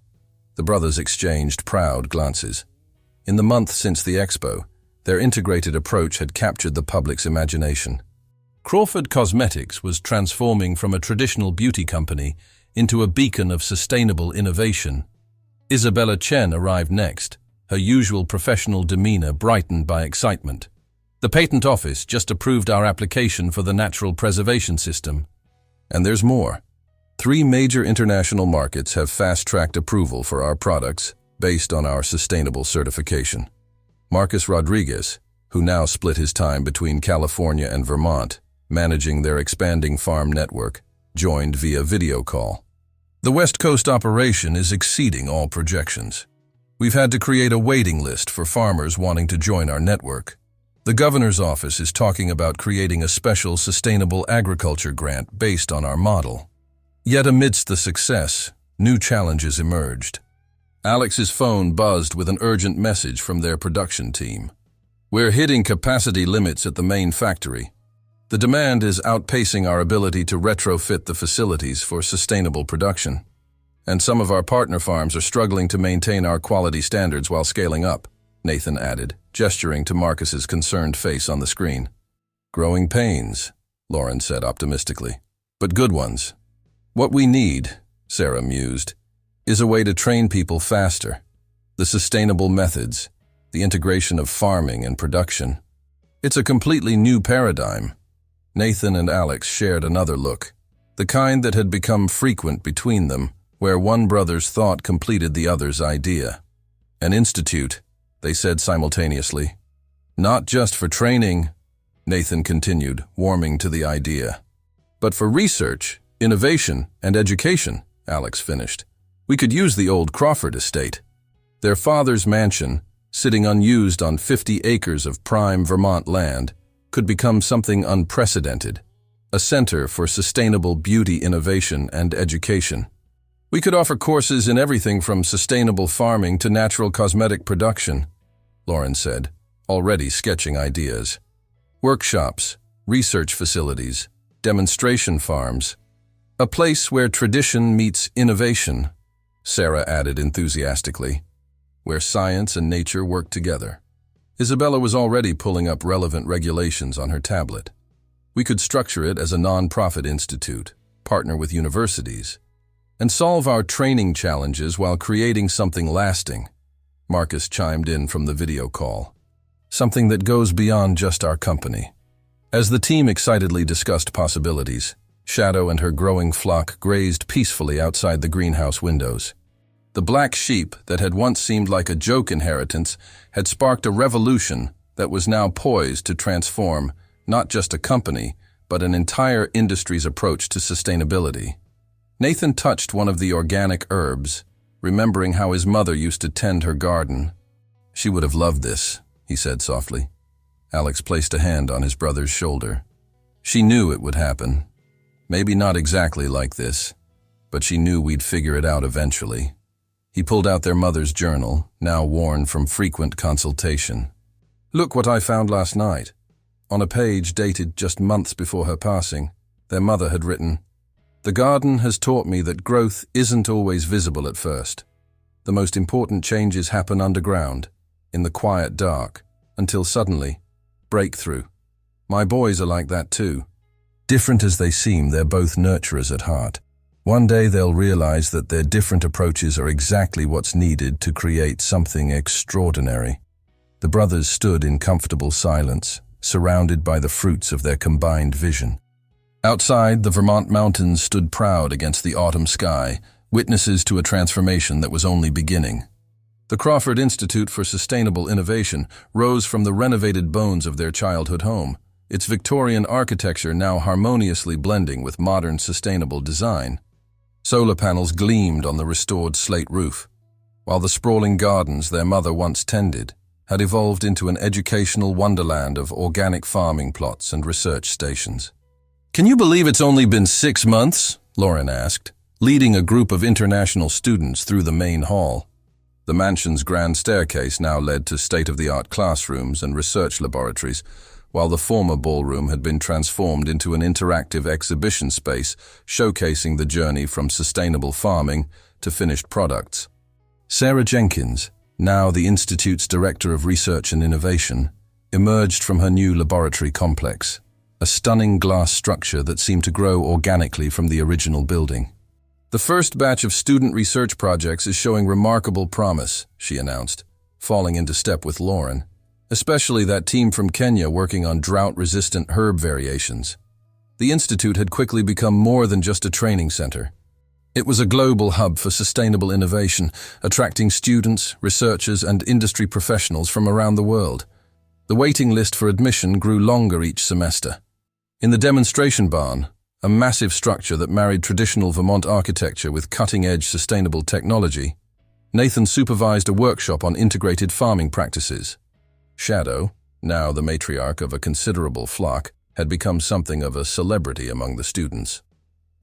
The brothers exchanged proud glances. In the month since the expo, their integrated approach had captured the public's imagination. Crawford Cosmetics was transforming from a traditional beauty company into a beacon of sustainable innovation. Isabella Chen arrived next, her usual professional demeanor brightened by excitement. "The patent office just approved our application for the natural preservation system. And there's more. 3 major international markets have fast-tracked approval for our products based on our sustainable certification." Marcus Rodriguez, who now split his time between California and Vermont, managing their expanding farm network, joined via video call. "The West Coast operation is exceeding all projections. We've had to create a waiting list for farmers wanting to join our network. The governor's office is talking about creating a special sustainable agriculture grant based on our model." Yet amidst the success, new challenges emerged. Alex's phone buzzed with an urgent message from their production team. "We're hitting capacity limits at the main factory. The demand is outpacing our ability to retrofit the facilities for sustainable production. And some of our partner farms are struggling to maintain our quality standards while scaling up," Nathan added, gesturing to Marcus's concerned face on the screen. "Growing pains," Lauren said optimistically, "but good ones. What we need," Sarah mused, "is a way to train people faster. The sustainable methods, the integration of farming and production. It's a completely new paradigm." Nathan and Alex shared another look, the kind that had become frequent between them, where one brother's thought completed the other's idea. "An institute," they said simultaneously. "Not just for training," Nathan continued, warming to the idea, "but for research, innovation, and education," Alex finished. "We could use the old Crawford estate. Their father's mansion, sitting unused on 50 acres of prime Vermont land, could become something unprecedented, a center for sustainable beauty innovation and education. We could offer courses in everything from sustainable farming to natural cosmetic production, Lauren said, already sketching ideas. Workshops, research facilities, demonstration farms. A place where tradition meets innovation, Sarah added enthusiastically, where science and nature work together. Isabella was already pulling up relevant regulations on her tablet. We could structure it as a non-profit institute, partner with universities, and solve our training challenges while creating something lasting. Marcus chimed in from the video call. Something that goes beyond just our company. As the team excitedly discussed possibilities, Shadow and her growing flock grazed peacefully outside the greenhouse windows. The black sheep that had once seemed like a joke inheritance had sparked a revolution that was now poised to transform not just a company, but an entire industry's approach to sustainability. Nathan touched one of the organic herbs, remembering how his mother used to tend her garden. She would have loved this, he said softly. Alex placed a hand on his brother's shoulder. She knew it would happen. Maybe not exactly like this, but she knew we'd figure it out eventually. He pulled out their mother's journal, now worn from frequent consultation. Look what I found last night. On a page dated just months before her passing, their mother had written, "The garden has taught me that growth isn't always visible at first. The most important changes happen underground, in the quiet dark, until suddenly, breakthrough. My boys are like that too. Different as they seem, they're both nurturers at heart. One day they'll realize that their different approaches are exactly what's needed to create something extraordinary." The brothers stood in comfortable silence, surrounded by the fruits of their combined vision. Outside, the Vermont mountains stood proud against the autumn sky, witnesses to a transformation that was only beginning. The Crawford Institute for Sustainable Innovation rose from the renovated bones of their childhood home, its Victorian architecture now harmoniously blending with modern sustainable design. Solar panels gleamed on the restored slate roof, while the sprawling gardens their mother once tended had evolved into an educational wonderland of organic farming plots and research stations. "Can you believe it's only been 6 months?" Lauren asked, leading a group of international students through the main hall. The mansion's grand staircase now led to state-of-the-art classrooms and research laboratories, while the former ballroom had been transformed into an interactive exhibition space showcasing the journey from sustainable farming to finished products. Sarah Jenkins, now the Institute's Director of Research and Innovation, emerged from her new laboratory complex, a stunning glass structure that seemed to grow organically from the original building. "The first batch of student research projects is showing remarkable promise," she announced, falling into step with Lauren, especially that team from Kenya working on drought-resistant herb variations. The institute had quickly become more than just a training center. It was a global hub for sustainable innovation, attracting students, researchers, and industry professionals from around the world. The waiting list for admission grew longer each semester. In the demonstration barn, a massive structure that married traditional Vermont architecture with cutting-edge sustainable technology, Nathan supervised a workshop on integrated farming practices. Shadow, now the matriarch of a considerable flock, had become something of a celebrity among the students.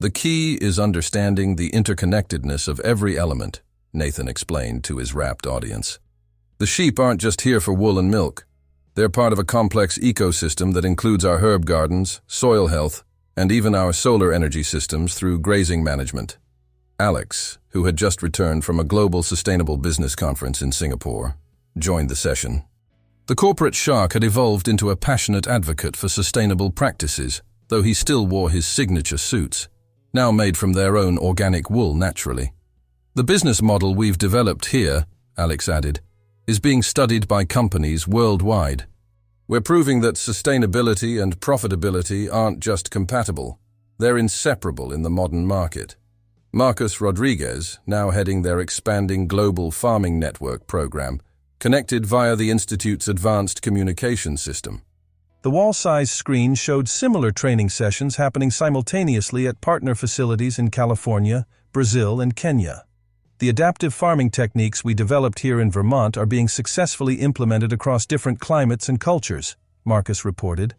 "The key is understanding the interconnectedness of every element," Nathan explained to his rapt audience. "The sheep aren't just here for wool and milk. They're part of a complex ecosystem that includes our herb gardens, soil health, and even our solar energy systems through grazing management." Alex, who had just returned from a global sustainable business conference in Singapore, joined the session. The corporate shark had evolved into a passionate advocate for sustainable practices, though he still wore his signature suits, now made from their own organic wool naturally. "The business model we've developed here," Alex added, "is being studied by companies worldwide. We're proving that sustainability and profitability aren't just compatible, they're inseparable in the modern market." Marcus Rodriguez, now heading their expanding global farming network program, connected via the Institute's advanced communication system. The wall-sized screen showed similar training sessions happening simultaneously at partner facilities in California, Brazil, and Kenya. The adaptive farming techniques we developed here in Vermont are being successfully implemented across different climates and cultures, Marcus reported.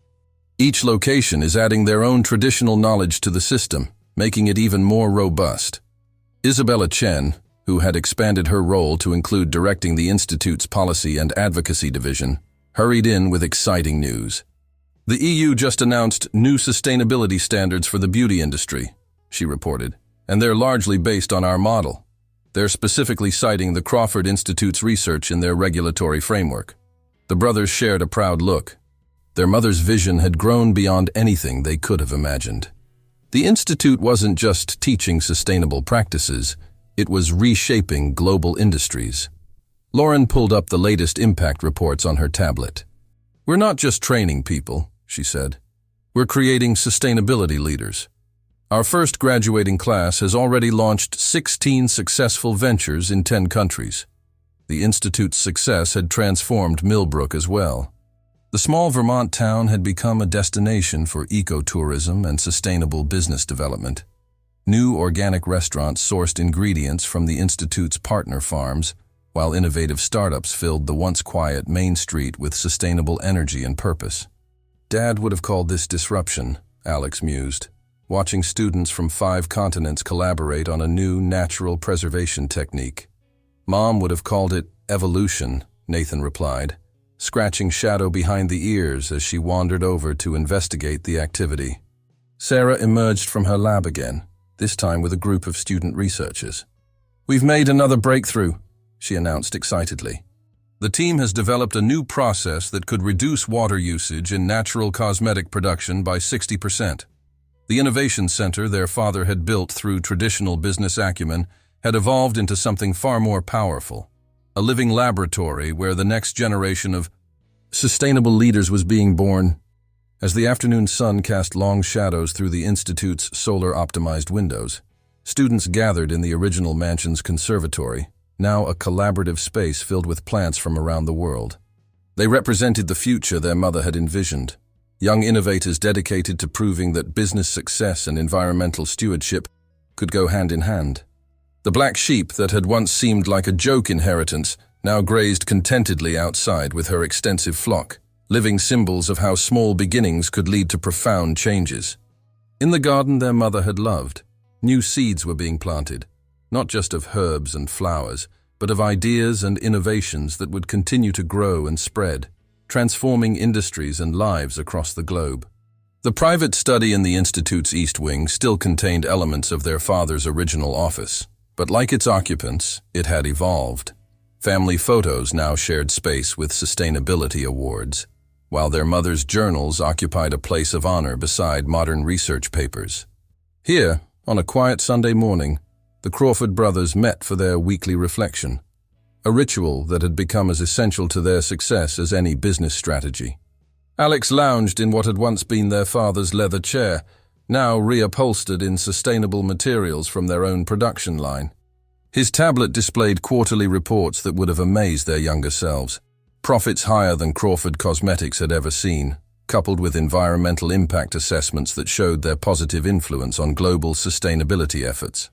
Each location is adding their own traditional knowledge to the system, making it even more robust. Isabella Chen, who had expanded her role to include directing the Institute's Policy and Advocacy Division, hurried in with exciting news. The EU just announced new sustainability standards for the beauty industry, she reported, and they're largely based on our model. They're specifically citing the Crawford Institute's research in their regulatory framework. The brothers shared a proud look. Their mother's vision had grown beyond anything they could have imagined. The Institute wasn't just teaching sustainable practices, it was reshaping global industries. Lauren pulled up the latest impact reports on her tablet. "We're not just training people," she said. "We're creating sustainability leaders. Our first graduating class has already launched 16 successful ventures in 10 countries. The Institute's success had transformed Millbrook as well. The small Vermont town had become a destination for ecotourism and sustainable business development. New organic restaurants sourced ingredients from the Institute's partner farms, while innovative startups filled the once quiet Main Street with sustainable energy and purpose. Dad would have called this disruption, Alex mused, watching students from 5 continents collaborate on a new natural preservation technique. Mom would have called it evolution, Nathan replied, scratching shadow behind the ears as she wandered over to investigate the activity. Sarah emerged from her lab again, this time with a group of student researchers. "We've made another breakthrough," she announced excitedly. "The team has developed a new process that could reduce water usage in natural cosmetic production by 60%. The innovation center their father had built through traditional business acumen had evolved into something far more powerful, a living laboratory where the next generation of sustainable leaders was being born." As the afternoon sun cast long shadows through the Institute's solar-optimized windows, students gathered in the original mansion's conservatory, now a collaborative space filled with plants from around the world. They represented the future their mother had envisioned, young innovators dedicated to proving that business success and environmental stewardship could go hand in hand. The black sheep that had once seemed like a joke inheritance now grazed contentedly outside with her extensive flock, living symbols of how small beginnings could lead to profound changes. In the garden their mother had loved, new seeds were being planted, not just of herbs and flowers, but of ideas and innovations that would continue to grow and spread, transforming industries and lives across the globe. The private study in the Institute's East Wing still contained elements of their father's original office, but like its occupants, it had evolved. Family photos now shared space with sustainability awards, while their mother's journals occupied a place of honor beside modern research papers. Here, on a quiet Sunday morning, the Crawford brothers met for their weekly reflection, a ritual that had become as essential to their success as any business strategy. Alex lounged in what had once been their father's leather chair, now reupholstered in sustainable materials from their own production line. His tablet displayed quarterly reports that would have amazed their younger selves. Profits higher than Crawford Cosmetics had ever seen, coupled with environmental impact assessments that showed their positive influence on global sustainability efforts.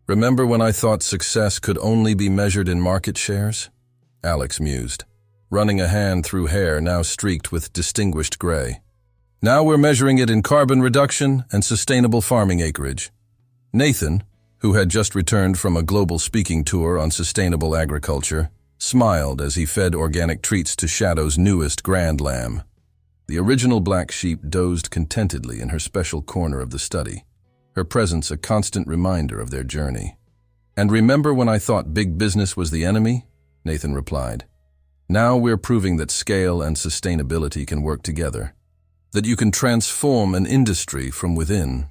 "Remember when I thought success could only be measured in market shares?" Alex mused, running a hand through hair now streaked with distinguished gray. "Now we're measuring it in carbon reduction and sustainable farming acreage." Nathan, who had just returned from a global speaking tour on sustainable agriculture, smiled as he fed organic treats to Shadow's newest grand lamb. The original black sheep dozed contentedly in her special corner of the study, her presence a constant reminder of their journey. "And remember when I thought big business was the enemy?" Nathan replied. "Now we're proving that scale and sustainability can work together, that you can transform an industry from within."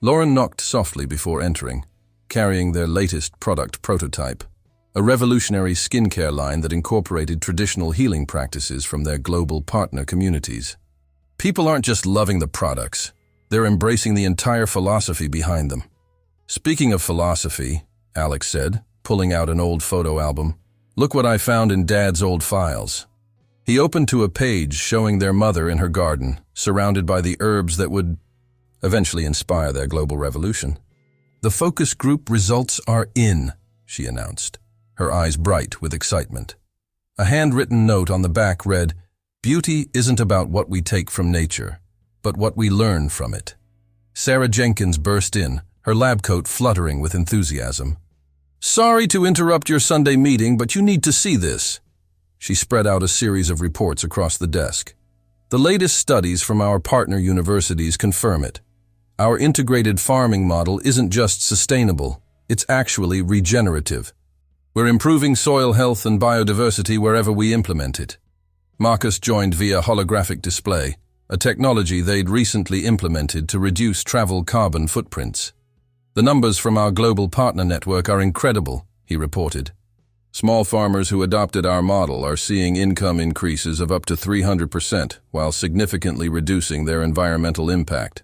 Lauren knocked softly before entering, carrying their latest product prototype, a revolutionary skincare line that incorporated traditional healing practices from their global partner communities. "People aren't just loving the products, they're embracing the entire philosophy behind them." "Speaking of philosophy," Alex said, pulling out an old photo album, "look what I found in Dad's old files." He opened to a page showing their mother in her garden, surrounded by the herbs that would eventually inspire their global revolution. "The focus group results are in," she announced, her eyes bright with excitement. A handwritten note on the back read, "Beauty isn't about what we take from nature, but what we learn from it." Sarah Jenkins burst in, her lab coat fluttering with enthusiasm. "Sorry to interrupt your Sunday meeting, but you need to see this." She spread out a series of reports across the desk. "The latest studies from our partner universities confirm it. Our integrated farming model isn't just sustainable, it's actually regenerative. We're improving soil health and biodiversity wherever we implement it." Marcus joined via holographic display, a technology they'd recently implemented to reduce travel carbon footprints. "The numbers from our global partner network are incredible," he reported. "Small farmers who adopted our model are seeing income increases of up to 300% while significantly reducing their environmental impact."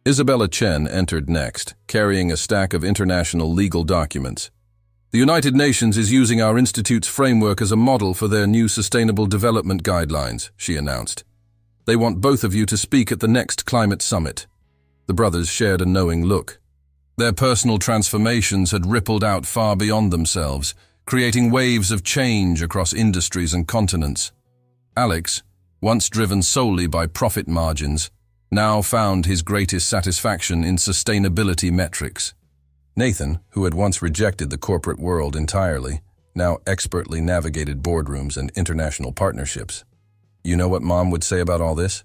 Isabella Chen entered next, carrying a stack of international legal documents. "The United Nations is using our institute's framework as a model for their new Sustainable Development Guidelines," she announced. "They want both of you to speak at the next climate summit." The brothers shared a knowing look. Their personal transformations had rippled out far beyond themselves, creating waves of change across industries and continents. Alex, once driven solely by profit margins, now found his greatest satisfaction in sustainability metrics. Nathan, who had once rejected the corporate world entirely, now expertly navigated boardrooms and international partnerships. "You know what Mom would say about all this?"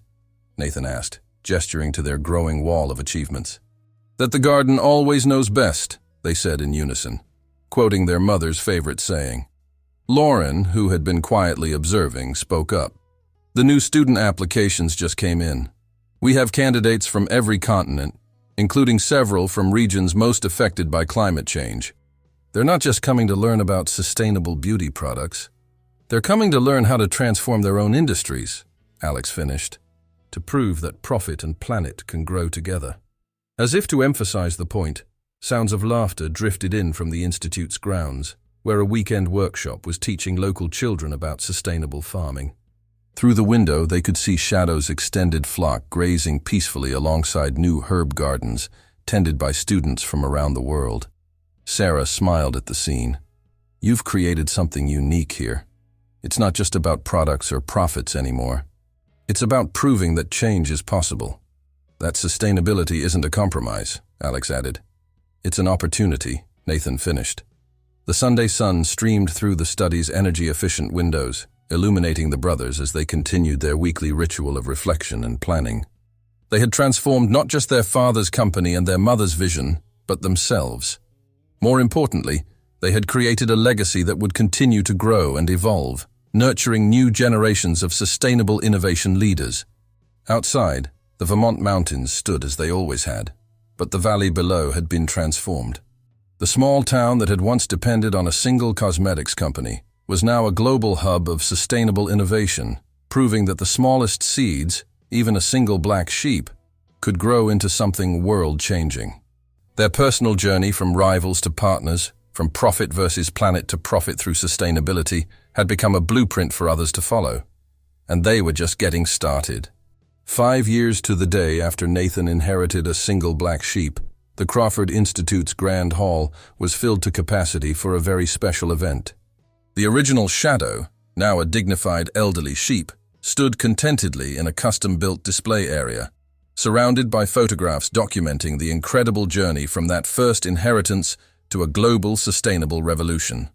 Nathan asked, gesturing to their growing wall of achievements. "That the garden always knows best," they said in unison, quoting their mother's favorite saying. Lauren, who had been quietly observing, spoke up. "The new student applications just came in. We have candidates from every continent, including several from regions most affected by climate change. They're not just coming to learn about sustainable beauty products. They're coming to learn how to transform their own industries," Alex finished, "to prove that profit and planet can grow together." As if to emphasize the point, sounds of laughter drifted in from the institute's grounds, where a weekend workshop was teaching local children about sustainable farming. Through the window, they could see Shadow's extended flock grazing peacefully alongside new herb gardens tended by students from around the world. Sarah smiled at the scene. "You've created something unique here. It's not just about products or profits anymore. It's about proving that change is possible. That sustainability isn't a compromise," Alex added. "It's an opportunity," Nathan finished. The Sunday sun streamed through the study's energy-efficient windows, illuminating the brothers as they continued their weekly ritual of reflection and planning. They had transformed not just their father's company and their mother's vision, but themselves. More importantly, they had created a legacy that would continue to grow and evolve, nurturing new generations of sustainable innovation leaders. Outside, the Vermont mountains stood as they always had, but the valley below had been transformed. The small town that had once depended on a single cosmetics company was now a global hub of sustainable innovation, proving that the smallest seeds, even a single black sheep, could grow into something world-changing. Their personal journey from rivals to partners, from profit versus planet to profit through sustainability, had become a blueprint for others to follow. And they were just getting started. 5 years to the day after Nathan inherited a single black sheep, the Crawford Institute's Grand Hall was filled to capacity for a very special event. The original Shadow, now a dignified elderly sheep, stood contentedly in a custom-built display area, surrounded by photographs documenting the incredible journey from that first inheritance to a global sustainable revolution.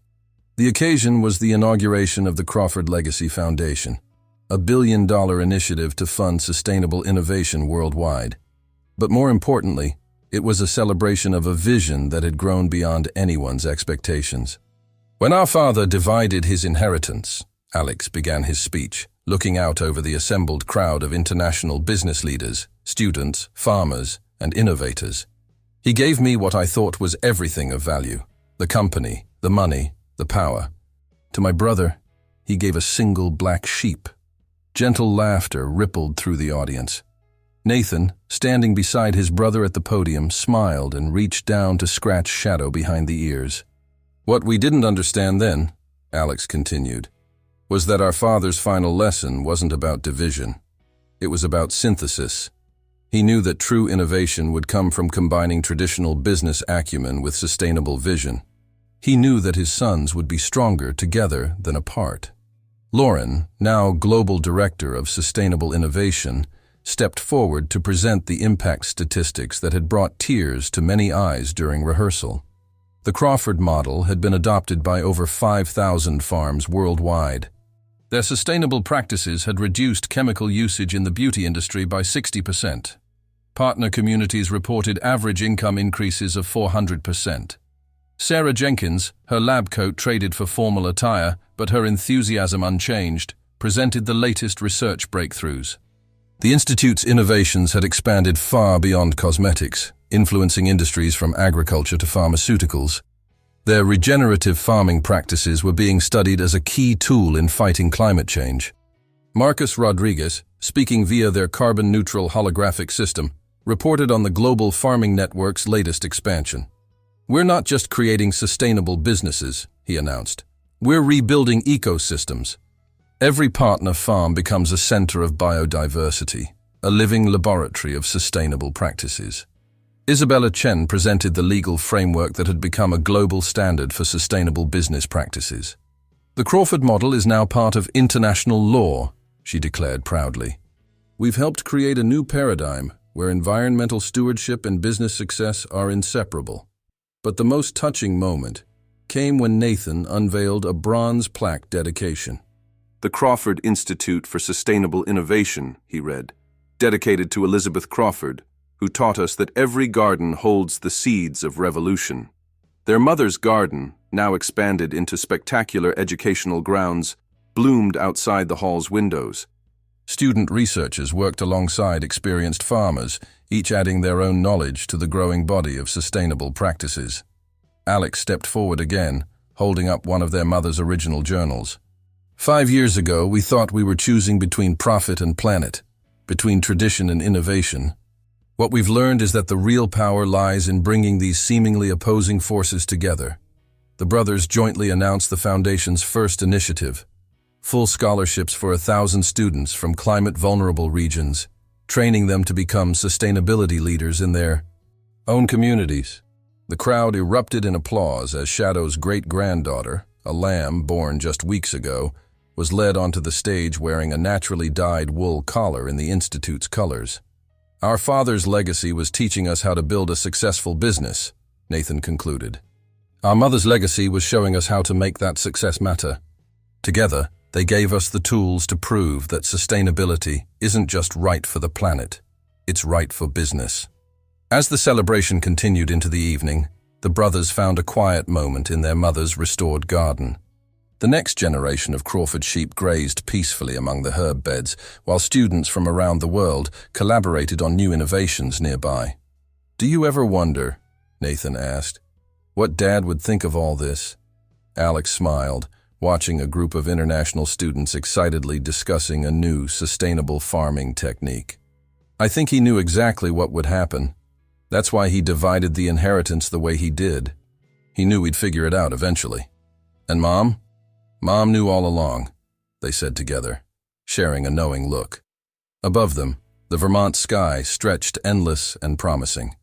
The occasion was the inauguration of the Crawford Legacy Foundation, a billion-dollar initiative to fund sustainable innovation worldwide. But more importantly, it was a celebration of a vision that had grown beyond anyone's expectations. "When our father divided his inheritance," Alex began his speech, looking out over the assembled crowd of international business leaders, students, farmers, and innovators. "He gave me what I thought was everything of value: the company, the money, the power. To my brother, he gave a single black sheep." Gentle laughter rippled through the audience. Nathan, standing beside his brother at the podium, smiled and reached down to scratch Shadow behind the ears. "What we didn't understand then," Alex continued, "was that our father's final lesson wasn't about division. It was about synthesis. He knew that true innovation would come from combining traditional business acumen with sustainable vision. He knew that his sons would be stronger together than apart. Lauren, now Global Director of Sustainable Innovation, stepped forward to present the impact statistics that had brought tears to many eyes during rehearsal. The Crawford model had been adopted by over 5,000 farms worldwide. Their sustainable practices had reduced chemical usage in the beauty industry by 60%. Partner communities reported average income increases of 400%. Sarah Jenkins, her lab coat traded for formal attire, but her enthusiasm unchanged, presented the latest research breakthroughs. The Institute's innovations had expanded far beyond cosmetics, influencing industries from agriculture to pharmaceuticals. Their regenerative farming practices were being studied as a key tool in fighting climate change. Marcus Rodriguez, speaking via their carbon-neutral holographic system, reported on the Global Farming Network's latest expansion. "We're not just creating sustainable businesses," he announced. "We're rebuilding ecosystems. Every partner farm becomes a center of biodiversity, a living laboratory of sustainable practices." Isabella Chen presented the legal framework that had become a global standard for sustainable business practices. "The Crawford model is now part of international law," she declared proudly. "We've helped create a new paradigm where environmental stewardship and business success are inseparable." But the most touching moment came when Nathan unveiled a bronze plaque dedication. "The Crawford Institute for Sustainable Innovation," he read, "dedicated to Elizabeth Crawford, who taught us that every garden holds the seeds of revolution." Their mother's garden, now expanded into spectacular educational grounds, bloomed outside the hall's windows. Student researchers worked alongside experienced farmers, each adding their own knowledge to the growing body of sustainable practices. Alex stepped forward again, holding up one of their mother's original journals. "5 years ago, we thought we were choosing between profit and planet, between tradition and innovation. What we've learned is that the real power lies in bringing these seemingly opposing forces together." The brothers jointly announced the Foundation's first initiative: full scholarships for 1,000 students from climate-vulnerable regions, training them to become sustainability leaders in their own communities. The crowd erupted in applause as Shadow's great-granddaughter, a lamb born just weeks ago, was led onto the stage wearing a naturally dyed wool collar in the Institute's colors. "Our father's legacy was teaching us how to build a successful business," Nathan concluded. "Our mother's legacy was showing us how to make that success matter. Together, they gave us the tools to prove that sustainability isn't just right for the planet, it's right for business." As the celebration continued into the evening, the brothers found a quiet moment in their mother's restored garden. The next generation of Crawford sheep grazed peacefully among the herb beds, while students from around the world collaborated on new innovations nearby. "Do you ever wonder," Nathan asked, "what Dad would think of all this?" Alex smiled, watching a group of international students excitedly discussing a new sustainable farming technique. "I think he knew exactly what would happen. That's why he divided the inheritance the way he did. He knew we'd figure it out eventually. And Mom? Mom knew all along," they said together, sharing a knowing look. Above them, the Vermont sky stretched endless and promising.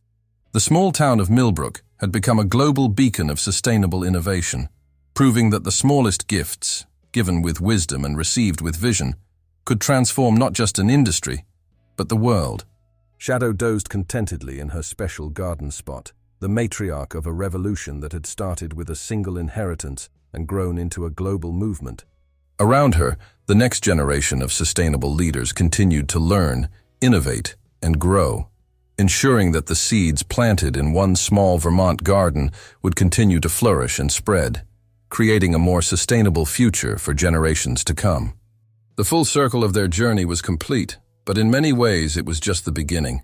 The small town of Millbrook had become a global beacon of sustainable innovation, proving that the smallest gifts, given with wisdom and received with vision, could transform not just an industry, but the world. Shadow dozed contentedly in her special garden spot, the matriarch of a revolution that had started with a single inheritance and grown into a global movement. Around her, the next generation of sustainable leaders continued to learn, innovate, and grow, ensuring that the seeds planted in one small Vermont garden would continue to flourish and spread, creating a more sustainable future for generations to come. The full circle of their journey was complete, but in many ways it was just the beginning.